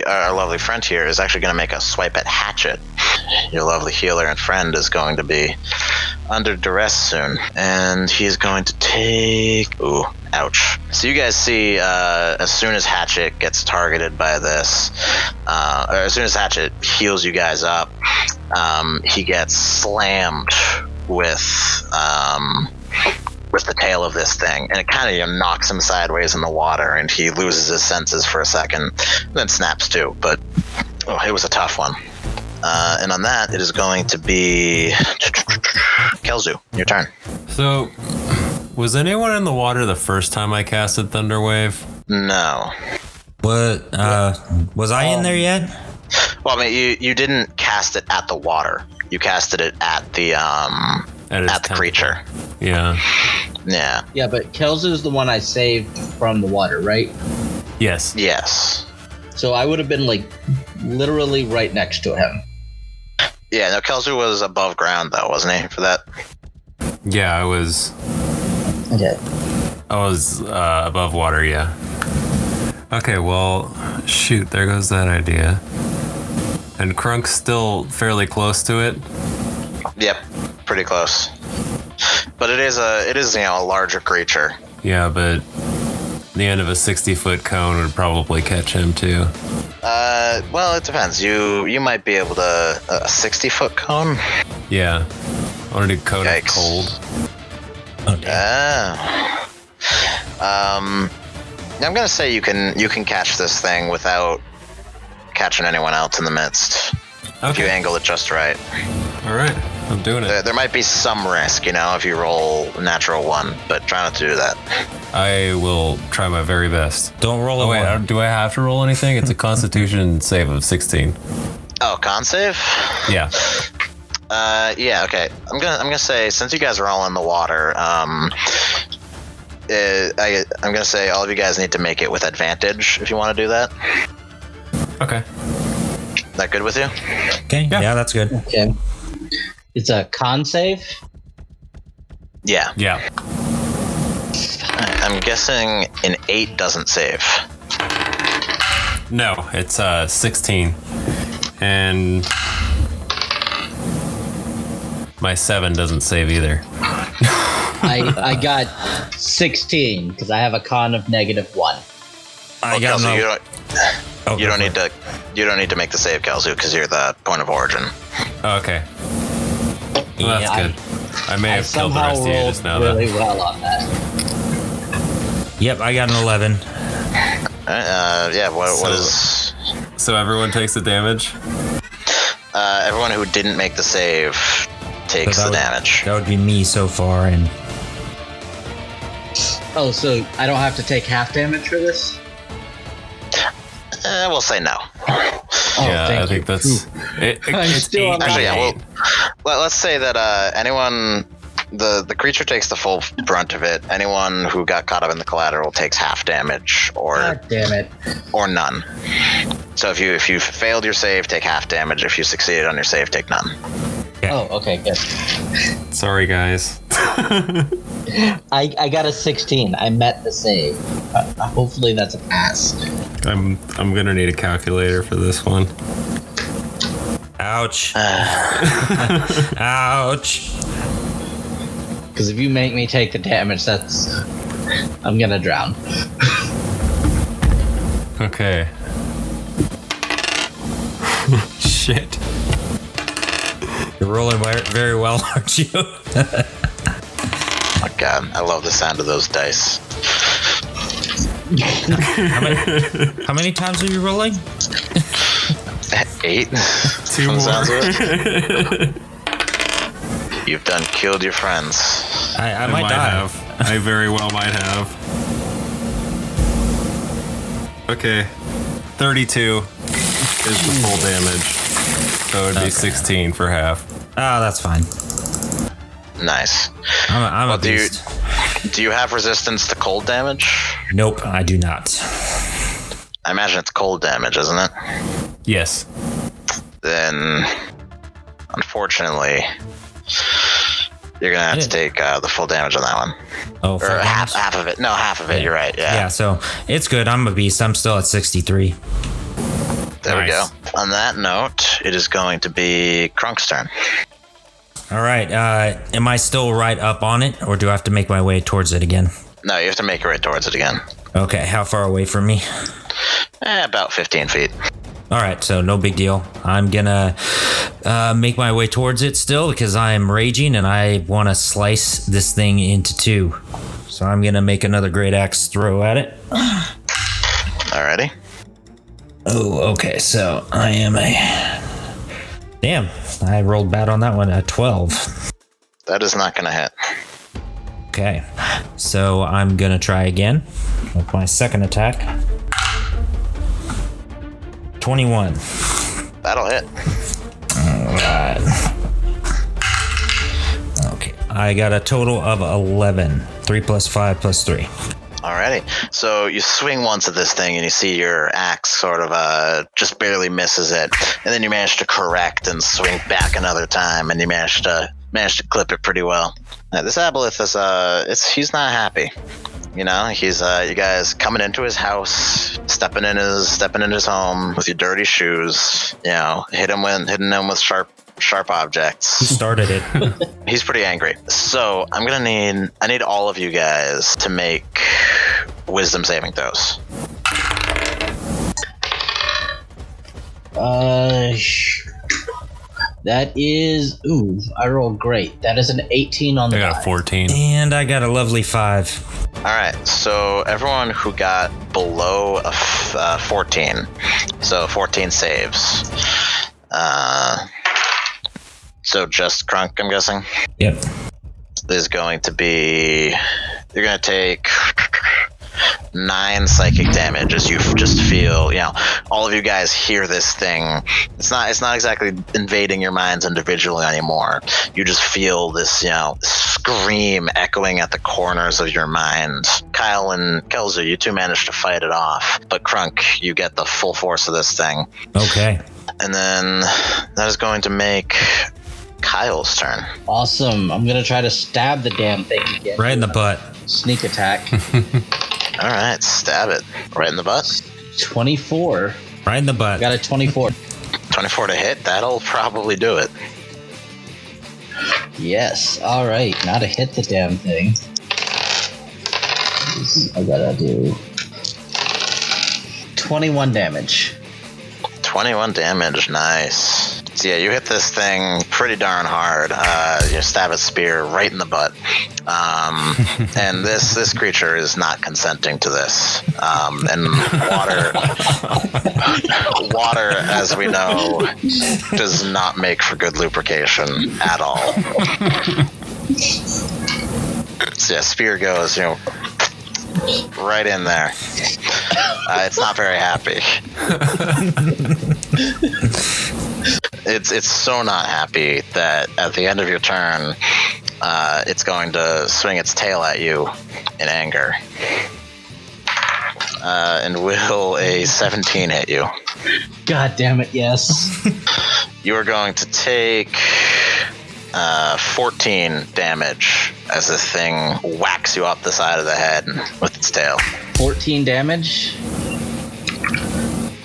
our lovely friend here is actually going to make a swipe at Hatchet. Your lovely healer and friend is going to be under duress soon, and he's going to take... Ooh, ouch. So you guys see, as soon as Hatchet gets targeted by this, or as soon as Hatchet heals you guys up, he gets slammed with the tail of this thing, and it kind of knocks him sideways in the water, and he loses his senses for a second, then snaps too. But it was a tough one. And on that, it is going to be Kelzu. Your turn. So, was anyone in the water the first time I casted Thunderwave? No. What? Was I in there yet? Well, I mean, you didn't cast it at the water. You casted it at the creature. Yeah. Yeah. Yeah, but Kelzu's the one I saved from the water, right? Yes. Yes. So I would have been literally right next to him. Yeah. No, Kelzu was above ground though, wasn't he? For that. Yeah, I was. Okay. I was above water. Yeah. Okay. Well, shoot. There goes that idea. And Krunk's still fairly close to it. Yep. Pretty close. But it is a larger creature. Yeah, but the end of a 60-foot cone would probably catch him too. Well, it depends. You might be able to a 60-foot cone. Yeah, I want to do cone of Yikes. cold. Okay. I'm gonna say you can catch this thing without catching anyone else in the midst. If you angle it just right. All right, I'm doing it. There might be some risk, if you roll natural 1, but try not to do that. I will try my very best. Don't roll a Oh wait, one. do I have to roll anything? It's a Constitution save of 16. Oh, con save? Yeah. Yeah, okay. I'm gonna say, since you guys are all in the water, I'm gonna say all of you guys need to make it with advantage if you want to do that. Okay. That good with you? Okay. Yeah, that's good. Okay. It's a con save? Yeah. Yeah. I'm guessing an 8 doesn't save. No, it's 16, and my 7 doesn't save either. I got 16 because I have a con of -1. I got Kelzu, no. you don't need to make the save, Kelzu, because you're the point of origin. Oh, okay. Well, that's Yeah, good. I may I have killed the somehow rest of you rolled just now, really though. well on that. Yep, I got an 11. Yeah. What So- is? So everyone takes the damage? Everyone who didn't make the save takes So the that damage. That would be me so far, and Oh, so I don't have to take half damage for this? We'll say no. Oh, yeah, thank I think you. that's. It's still on 8. Actually, yeah. Let's say that anyone, the creature takes the full brunt of it. Anyone who got caught up in the collateral takes half damage, or God damn it. or none. So if you failed your save, take half damage. If you succeeded on your save, take none. Oh, okay, good. Sorry, guys. I got a 16. I met the save. Hopefully that's a pass. I'm gonna need a calculator for this one. Ouch. Ouch. Because if you make me take the damage, I'm gonna drown. Okay. Shit. You're rolling very well, aren't you? Oh god, I love the sound of those dice. How many times are you rolling? 8. 2 From the more. sounds of it. You've done killed your friends. I might die. have. I very well might have. Okay. 32 is the full damage. So it'd be 16 for half. Oh, that's fine. Nice. I'm Well, a beast. Do you have resistance to cold damage? Nope, I do not. I imagine it's cold damage, isn't it? Yes. Then, unfortunately, you're gonna have to take the full damage on that one, Oh, or full half damage? of it. No, half of it. You're right. Yeah, so it's good. I'm a beast. I'm still at 63. There we go. Nice. On that note, it is going to be Krunk's turn. All right. Am I still right up on it, or do I have to make my way towards it again? No, you have to make it right towards it again. Okay. How far away from me? About 15 feet. All right. So no big deal. I'm gonna make my way towards it still because I am raging and I want to slice this thing into 2. So I'm gonna make another great axe throw at it. Alrighty. Oh, okay. So I am a. Damn, I rolled bad on that one. A 12. That is not gonna hit. Okay, so I'm gonna try again with my second attack. 21. That'll hit. Alright. Okay, I got a total of 11. 3 plus 5 plus 3. Alrighty. So you swing once at this thing and you see your axe sort of just barely misses it. And then you manage to correct and swing back another time and you manage to clip it pretty well. Now, this Aboleth is he's not happy. You know, he's you guys coming into his house, stepping in his home with your dirty shoes, you know, hitting him with sharp objects. Who started it? He's pretty angry. So I need all of you guys to make wisdom saving throws. That is, I rolled great. That is an 18 on the I got a die. 14. And I got a lovely 5. All right. So everyone who got below a 14, so 14 saves. So just Krunk, I'm guessing, Yep. is going to be. You're going to take 9 psychic damage as you just feel, you know, all of you guys hear this thing. It's not exactly invading your minds individually anymore. You just feel this, you know, scream echoing at the corners of your mind. Kyle and Kelzu, you two managed to fight it off, but Krunk, you get the full force of this thing. Okay. And then that is going to make Kyle's turn. Awesome. I'm gonna try to stab the damn thing again. Right in the butt. Sneak attack. All right, stab it right in the butt. 24. Right in the butt. Got a 24. 24 to hit. That'll probably do it. Yes. All right. Now to hit the damn thing. I gotta do 21 damage. 21 damage, nice. So yeah, you hit this thing pretty darn hard. You stab its spear right in the butt. And this creature is not consenting to this. And water, as we know, does not make for good lubrication at all. So yeah, spear goes, you know, right in there. It's not very happy. It's so not happy that at the end of your turn, it's going to swing its tail at you in anger. And will a 17 hit you? God damn it, yes. You are going to take 14 damage as the thing whacks you off the side of the head with its tail. 14 damage.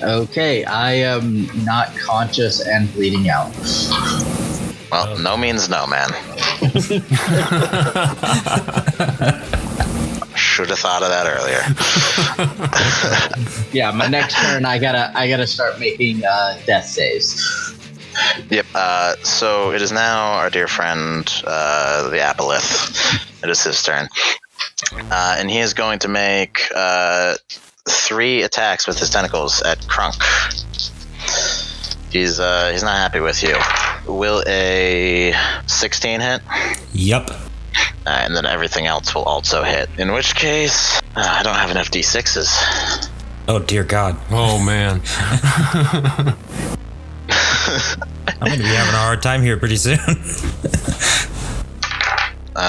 Okay, I am not conscious and bleeding out. Well, no means no, man. Should have thought of that earlier. Yeah, my next turn, I gotta start making death saves. Yep. So it is now our dear friend, the Apolith. It is his turn, and he is going to make 3 attacks with his tentacles at Krunk. He's not happy with you. Will a 16 hit? Yep. And then everything else will also hit. In which case, I don't have enough d6s. Oh, dear God. Oh, man. I'm going to be having a hard time here pretty soon.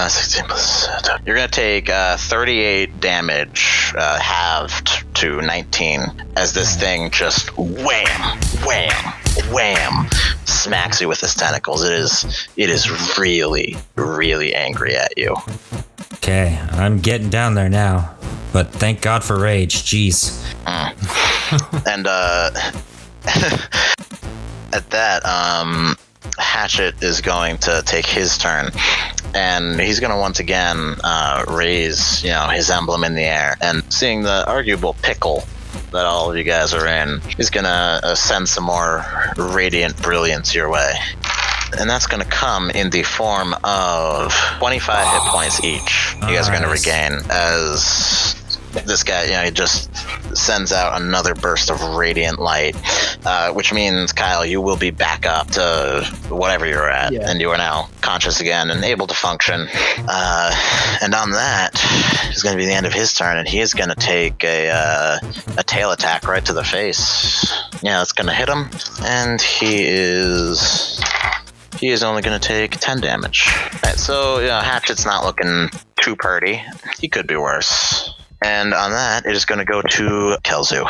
16 plus. You're going to take 38 damage, halved to 19, as this thing just wham, wham, wham, smacks you with its tentacles. It is really, really angry at you. Okay, I'm getting down there now. But thank God for rage. Jeez. And at that, Hatchet is going to take his turn, and he's going to once again raise, his emblem in the air, and seeing the arguable pickle that all of you guys are in, he's going to send some more radiant brilliance your way. And that's going to come in the form of 25 hit points each. You guys are going to regain as this guy, he just sends out another burst of radiant light, which means, Kyle, you will be back up to whatever you're at, and you are now conscious again and able to function. And on that is going to be the end of his turn, and he is going to take a tail attack right to the face. Yeah, it's going to hit him, and he is only going to take 10 damage. Right, so Hatchet's not looking too purty. He could be worse. And on that, it is going to go to Kelzu.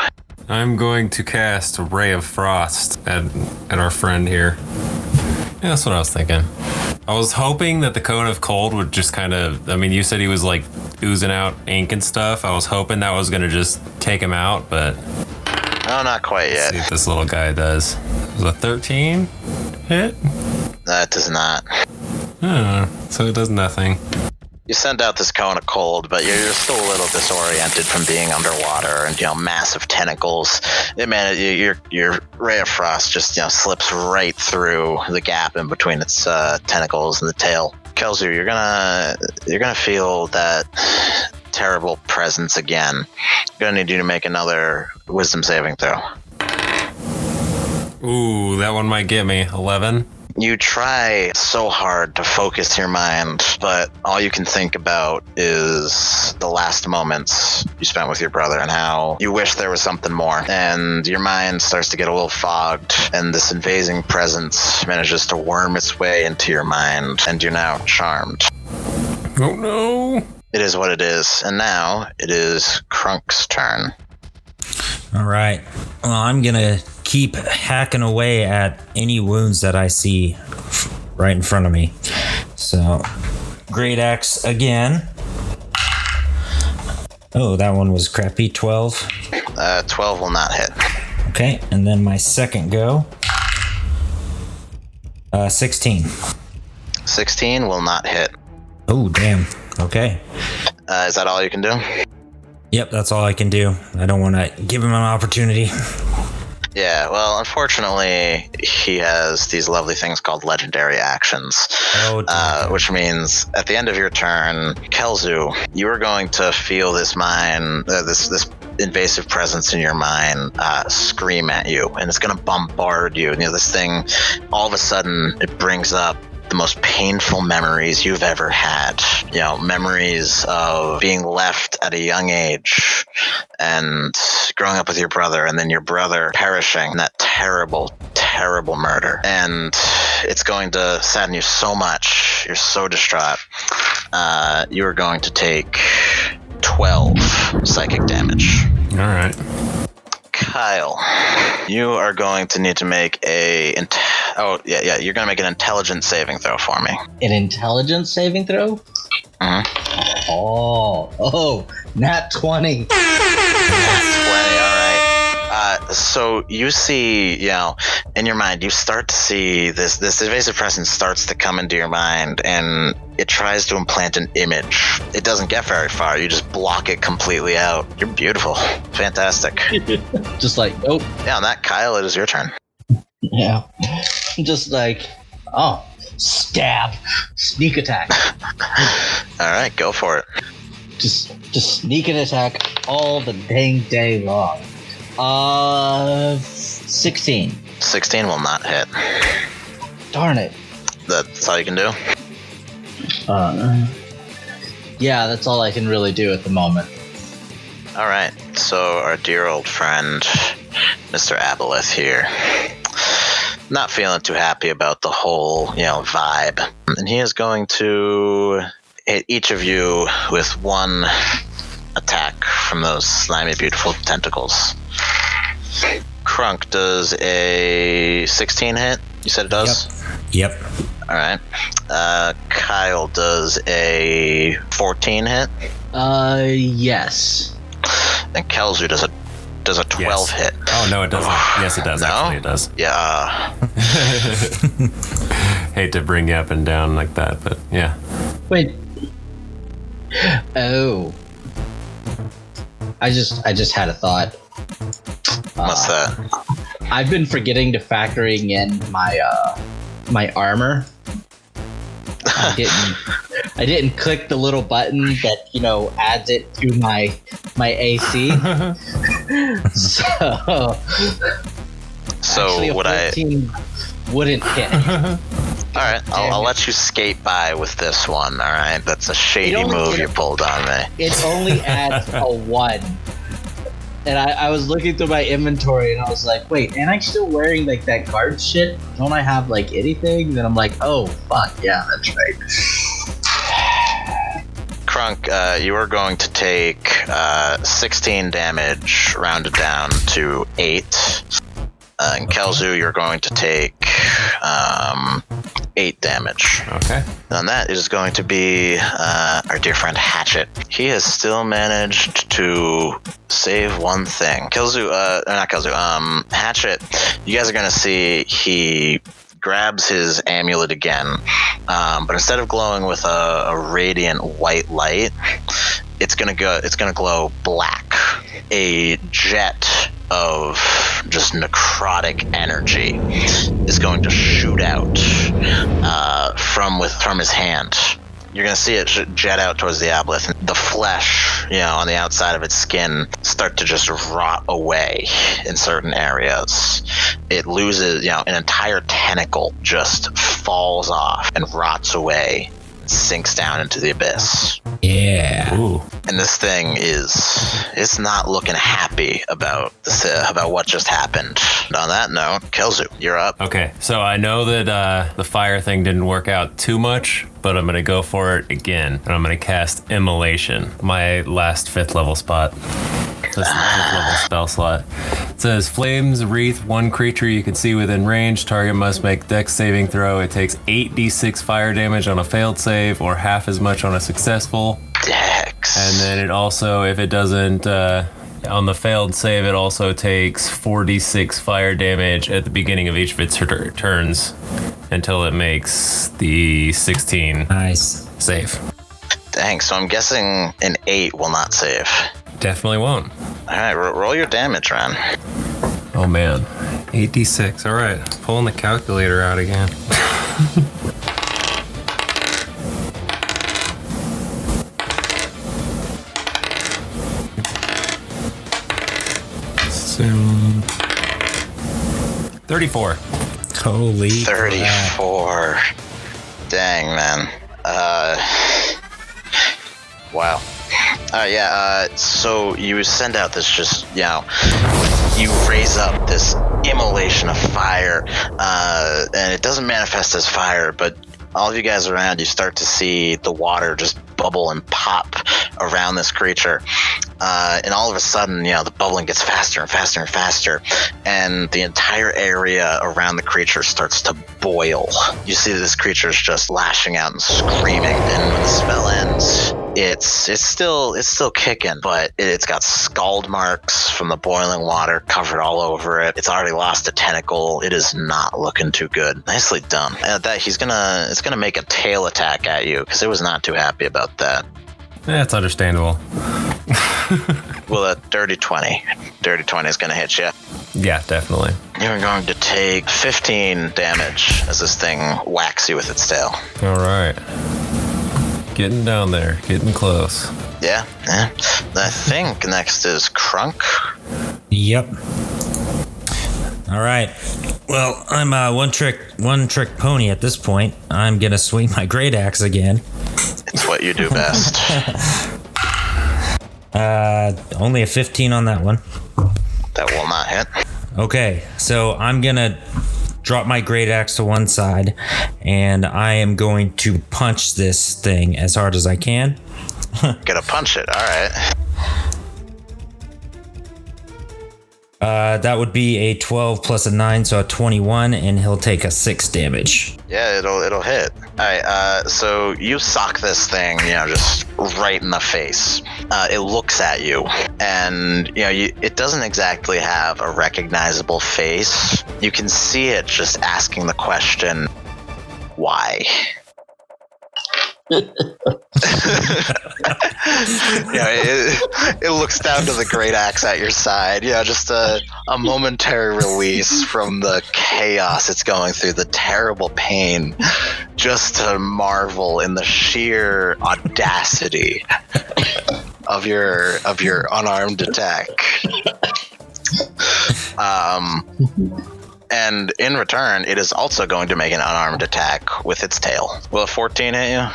I'm going to cast a Ray of Frost at our friend here. Yeah, that's what I was thinking. I was hoping that the Cone of Cold would just kind of... you said he was like oozing out ink and stuff. I was hoping that was going to just take him out, but... No, not quite yet. Let's see what this little guy does. Is a 13 hit? That does not. So it does nothing. You send out this cone of cold, but you're still a little disoriented from being underwater and massive tentacles. Your ray of frost just slips right through the gap in between its tentacles and the tail. Kelzu, you're gonna feel that terrible presence again. I'm gonna need you to make another wisdom saving throw. Ooh, that one might get me. 11. You try so hard to focus your mind, but all you can think about is the last moments you spent with your brother and how you wish there was something more. And your mind starts to get a little fogged, and this invading presence manages to worm its way into your mind, and you're now charmed. Oh no! It is what it is, and now it is Krunk's turn. All right. Well, I'm going to keep hacking away at any wounds that I see right in front of me. So, Great Axe again. Oh, that one was crappy. 12. 12 will not hit. Okay, and then my second go. 16. 16 will not hit. Oh, damn. Okay. Is that all you can do? Yep, that's all I can do. I don't want to give him an opportunity. Yeah, well, unfortunately, he has these lovely things called legendary actions. Which means at the end of your turn, Kelzu, you are going to feel this this invasive presence in your mind scream at you, and it's going to bombard you. This thing, all of a sudden, it brings up the most painful memories you've ever had. You know, memories of being left at a young age and growing up with your brother, and then your brother perishing in that terrible, terrible murder. And it's going to sadden you so much. You're so distraught. You are going to take 12 psychic damage. All right. Kyle, you are going to need to make you're going to make an intelligence saving throw for me. An intelligence saving throw? Mm-hmm. Oh, nat 20. 20, all right. So you see, in your mind, you start to see this evasive presence starts to come into your mind, and it tries to implant an image. It doesn't get very far. You just block it completely out. You're beautiful. Fantastic. Just like, oh. Yeah, on that, Kyle, it is your turn. Yeah. Just like, oh, stab. Sneak attack. All right, go for it. Just sneak and attack all the dang day long. 16. 16 will not hit. Darn it. That's all you can do? Yeah, that's all I can really do at the moment. All right, so our dear old friend, Mr. Aboleth here, not feeling too happy about the whole, vibe. And he is going to hit each of you with one attack from those slimy, beautiful tentacles. Crunk, does a 16 hit? You said it does? Yep. All right. Kyle, does a 14 hit? Yes. And Kelzu does a 12 hit. Oh, no, it doesn't. Yes, it does. No? Actually, it does. Yeah. Hate to bring you up and down like that, but yeah. Wait. Oh. I just had a thought. What's that? I've been forgetting to factoring in my armor. I didn't click the little button that adds it to my AC. So actually, would a 14 wouldn't hit. All right, I'll let you skate by with this one. All right, that's a shady move you pulled on me. It only adds a 1. And I was looking through my inventory and I was like, wait, am I still wearing like that guard shit? Don't I have like anything? Then I'm like, oh fuck, yeah, that's right. Crunk, you are going to take 16 damage, rounded down to 8. And Kelzu, you're going to take 8 damage. Okay. And that is going to be our dear friend Hatchet. He has still managed to save one thing. Hatchet, you guys are going to see he grabs his amulet again, but instead of glowing with a radiant white light, it's gonna glow black. A jet of just necrotic energy is going to shoot out from his hand. You're going to see it jet out towards the aboleth. The flesh, on the outside of its skin start to just rot away in certain areas. It loses, an entire tentacle just falls off and rots away, sinks down into the abyss. Yeah. Ooh. And this thing it's not looking happy about what just happened. And on that note, Kelzu, you're up. Okay, so I know that the fire thing didn't work out too much, but I'm going to go for it again. And I'm going to cast Immolation, my last 5th level spot. That's the 5th level spell slot. It says, Flames wreath one creature you can see within range. Target must make Dex saving throw. It takes 8d6 fire damage on a failed save, or half as much on a successful. Dex. And then it also, if it doesn't, on the failed save, it also takes 4d6 fire damage at the beginning of each of its turns until it makes the 16 Nice. save. Dang, so I'm guessing an 8 will not save. Definitely won't. All right, roll your damage, Ren. Oh man. 8d6. All right. Pulling the calculator out again. Soon. 34. Holy crap. 34. Dang, man. Wow. So you send out this you raise up this immolation of fire, and it doesn't manifest as fire, but all of you guys around, you start to see the water just bubble and pop around this creature. And all of a sudden, the bubbling gets faster and faster and faster, and the entire area around the creature starts to boil. You see this creature's just lashing out and screaming, and when the spell ends, it's still kicking, but it's got scald marks from the boiling water covered all over it. It's already lost a tentacle. It is not looking too good. Nicely done. And at that, it's gonna make a tail attack at you because it was not too happy about that. That's understandable. Well, a dirty 20. Dirty 20 is going to hit you. Yeah, definitely. You're going to take 15 damage as this thing whacks you with its tail. All right. Getting down there. Getting close. Yeah. I think next is Crunk. Yep. All right. Well, I'm one trick pony at this point. I'm gonna swing my great axe again. It's what you do best. Only a 15 on that one. That will not hit. Okay, so I'm gonna drop my great axe to one side, and I am going to punch this thing as hard as I can. Gonna punch it. All right. That would be a 12 plus a 9, so a 21, and he'll take a 6 damage. Yeah, it'll hit. All right. So you sock this thing, just right in the face. It looks at you, and it doesn't exactly have a recognizable face. You can see it just asking the question, "Why?" It looks down to the great axe at your side. Just a momentary release from the chaos it's going through, the terrible pain, just to marvel in the sheer audacity of your unarmed attack. And in return, it is also going to make an unarmed attack with its tail. Will a 14 hit you?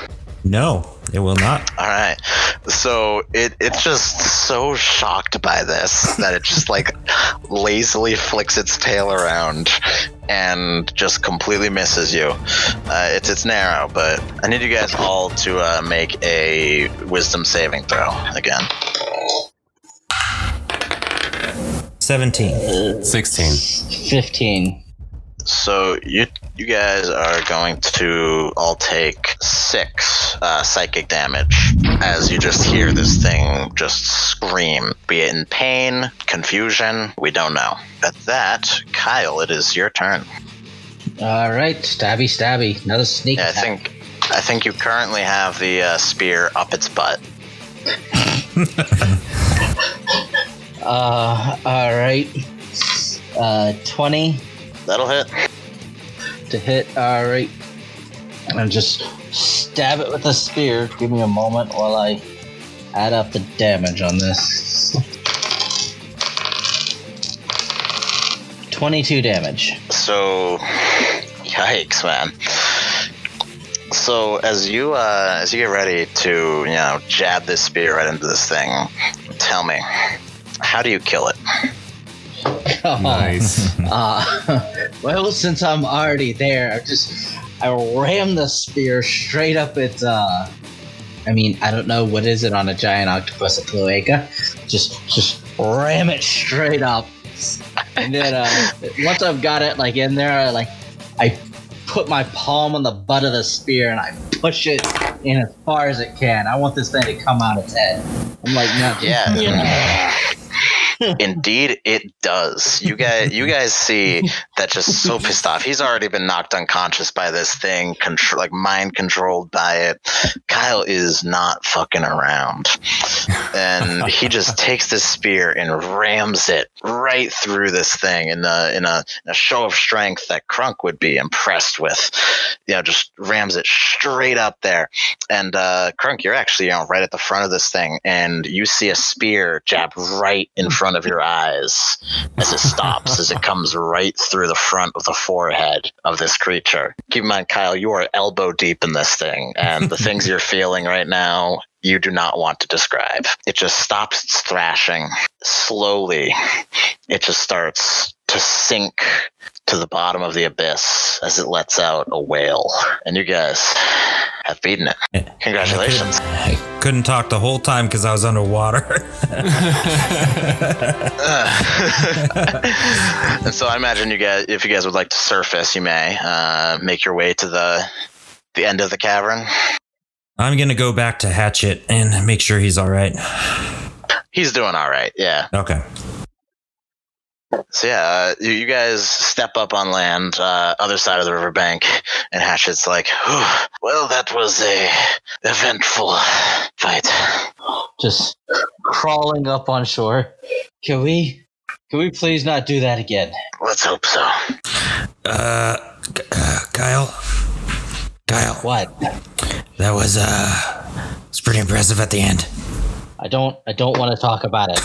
No, it will not. All right. So it's just so shocked by this that it just lazily flicks its tail around and just completely misses you. It's narrow, but I need you guys all to make a wisdom saving throw again. 17. 16. 15. So you guys are going to all take 6 psychic damage as you just hear this thing just scream, be it in pain, confusion, we don't know. At that, Kyle, it is your turn. All right, stabby. Another sneak attack. I think you currently have the spear up its butt. All right. 20 That'll hit. to hit. All right. And just stab it with a spear. Give me a moment while I add up the damage on this. 22 damage. So, yikes, man. So as you get ready to jab this spear right into this thing, tell me, how do you kill it? Nice. Well, since I'm already there, I ram the spear straight up its. I don't know, what is it on a giant octopus, a cloaca? Just ram it straight up, and then once I've got it in there, I put my palm on the butt of the spear and I push it in as far as it can. I want this thing to come out its head. I'm like, no, Yeah. Indeed, it does. You guys see that just so pissed off. He's already been knocked unconscious by this thing, mind controlled by it. Kyle is not fucking around, and he just takes this spear and rams it right through this thing in a show of strength that Crunk would be impressed with. Just rams it straight up there. And Crunk, you're actually right at the front of this thing, and you see a spear jab right in front of your eyes as it stops, as it comes right through the front of the forehead of this creature. Keep in mind, Kyle, you are elbow deep in this thing, and the things you're feeling right now, you do not want to describe. It just stops its thrashing. Slowly, it just starts to sink to the bottom of the abyss as it lets out a wail. And you guys have beaten it. Congratulations. I couldn't talk the whole time because I was underwater. And so I imagine you guys, if you guys would like to surface, you may make your way to the end of the cavern. I'm going to go back to Hatchet and make sure he's all right. He's doing all right, yeah. Okay. So yeah, you guys step up on land, other side of the riverbank, and Hatchet's like, well, that was a eventful fight. Just crawling up on shore. Can we please not do that again? Let's hope so. Kyle? What? That was, it's pretty impressive at the end. I don't want to talk about it.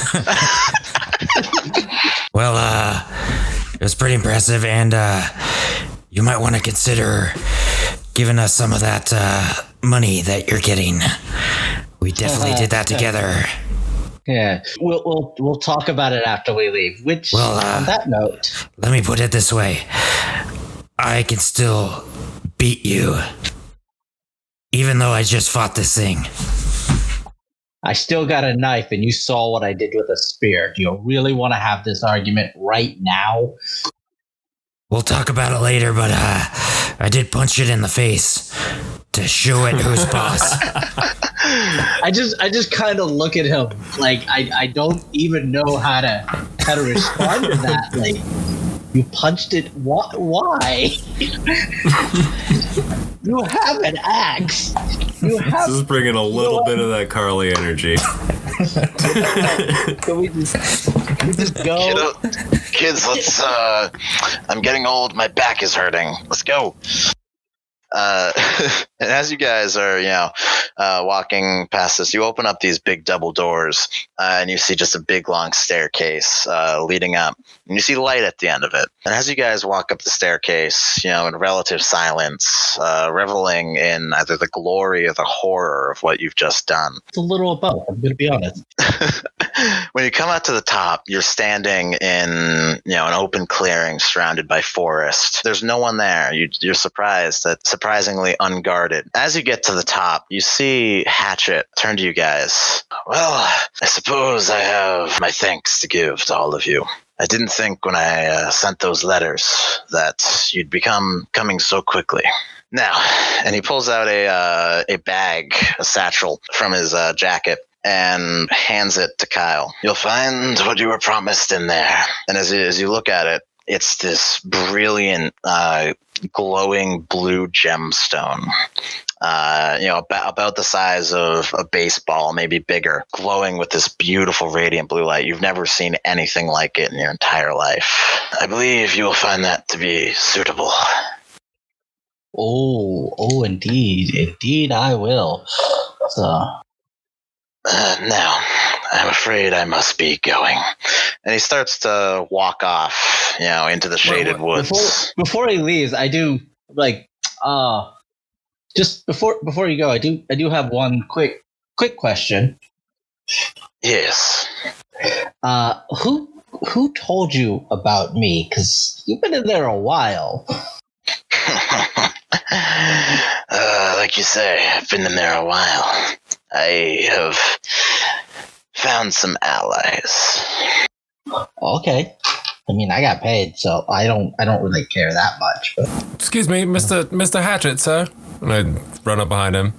Well, it was pretty impressive, and you might want to consider giving us some of that money that you're getting. We definitely did that together. Yeah, we'll talk about it after we leave. Which, on that note, let me put it this way: I can still beat you, even though I just fought this thing. I still got a knife, and you saw what I did with a spear. Do you really want to have this argument right now? We'll talk about it later, but I did punch it in the face to show it who's boss. I just kind of look at him like I don't even know how to respond to that. Like, you punched it. Why? You have an axe. This is bringing a little bit of that Carly energy. Can we just go? Kids, let's. I'm getting old. My back is hurting. Let's go. And as you guys are, walking past this, you open up these big double doors, and you see just a big long staircase leading up, and you see light at the end of it. And as you guys walk up the staircase, in relative silence, reveling in either the glory or the horror of what you've just done. It's a little of both. I'm going to be honest. When you come out to the top, you're standing in, an open clearing surrounded by forest. There's no one there. You're surprised that surprisingly unguarded. As you get to the top, you see Hatchet turn to you guys. Well, I suppose I have my thanks to give to all of you. I didn't think when I sent those letters that you'd coming so quickly. Now, and he pulls out a bag, a satchel from his jacket, and hands it to Kyle. You'll find what you were promised in there. And as you look at it, it's this brilliant, glowing blue gemstone. About the size of a baseball, maybe bigger, glowing with this beautiful radiant blue light. You've never seen anything like it in your entire life. I believe you will find that to be suitable. Oh, indeed I will. So. Now, I'm afraid I must be going. And he starts to walk off, into the shaded woods. Before he leaves, I do just before you go, I do have one quick question. Yes. Who told you about me? Because you've been in there a while. Like you say, I've been in there a while. I have found some allies. Okay. I mean, I got paid, so I don't really care that much. But. Excuse me, Mr. Hatchet, sir. And I run up behind him.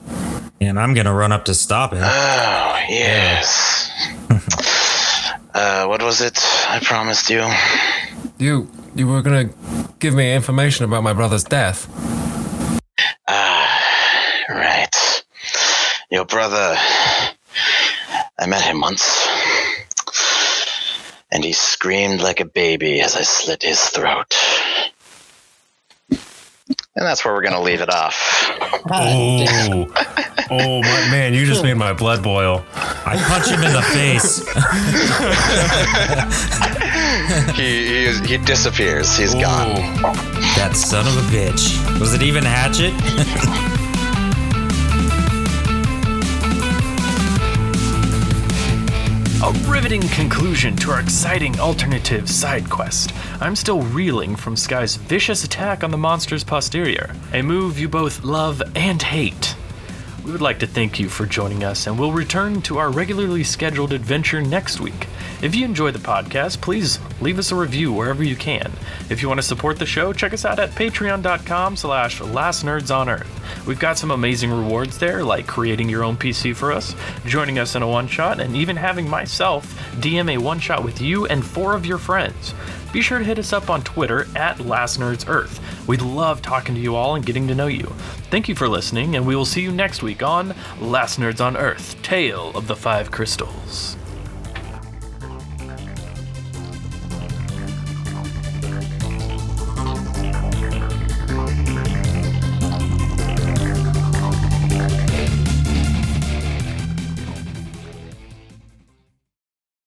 And I'm gonna run up to stop him. Oh, yes. What was it I promised you? You were gonna give me information about my brother's death. Right. Your brother, I met him once, and he screamed like a baby as I slit his throat. And that's where we're going to leave it off. Oh, my man, you just made my blood boil. I punch him in the face. he disappears. He's gone. That son of a bitch. Was it even Hatchet? A riveting conclusion to our exciting alternative side quest. I'm still reeling from Sky's vicious attack on the monster's posterior, a move you both love and hate. We would like to thank you for joining us, and we'll return to our regularly scheduled adventure next week. If you enjoy the podcast, please leave us a review wherever you can. If you want to support the show, check us out at patreon.com/lastnerdsonearth. We've got some amazing rewards there, like creating your own PC for us, joining us in a one-shot, and even having myself DM a one-shot with you and 4 of your friends. Be sure to hit us up on Twitter at LastNerdsEarth. We love talking to you all and getting to know you. Thank you for listening, and we will see you next week on Last Nerds on Earth, Tale of the Five Crystals.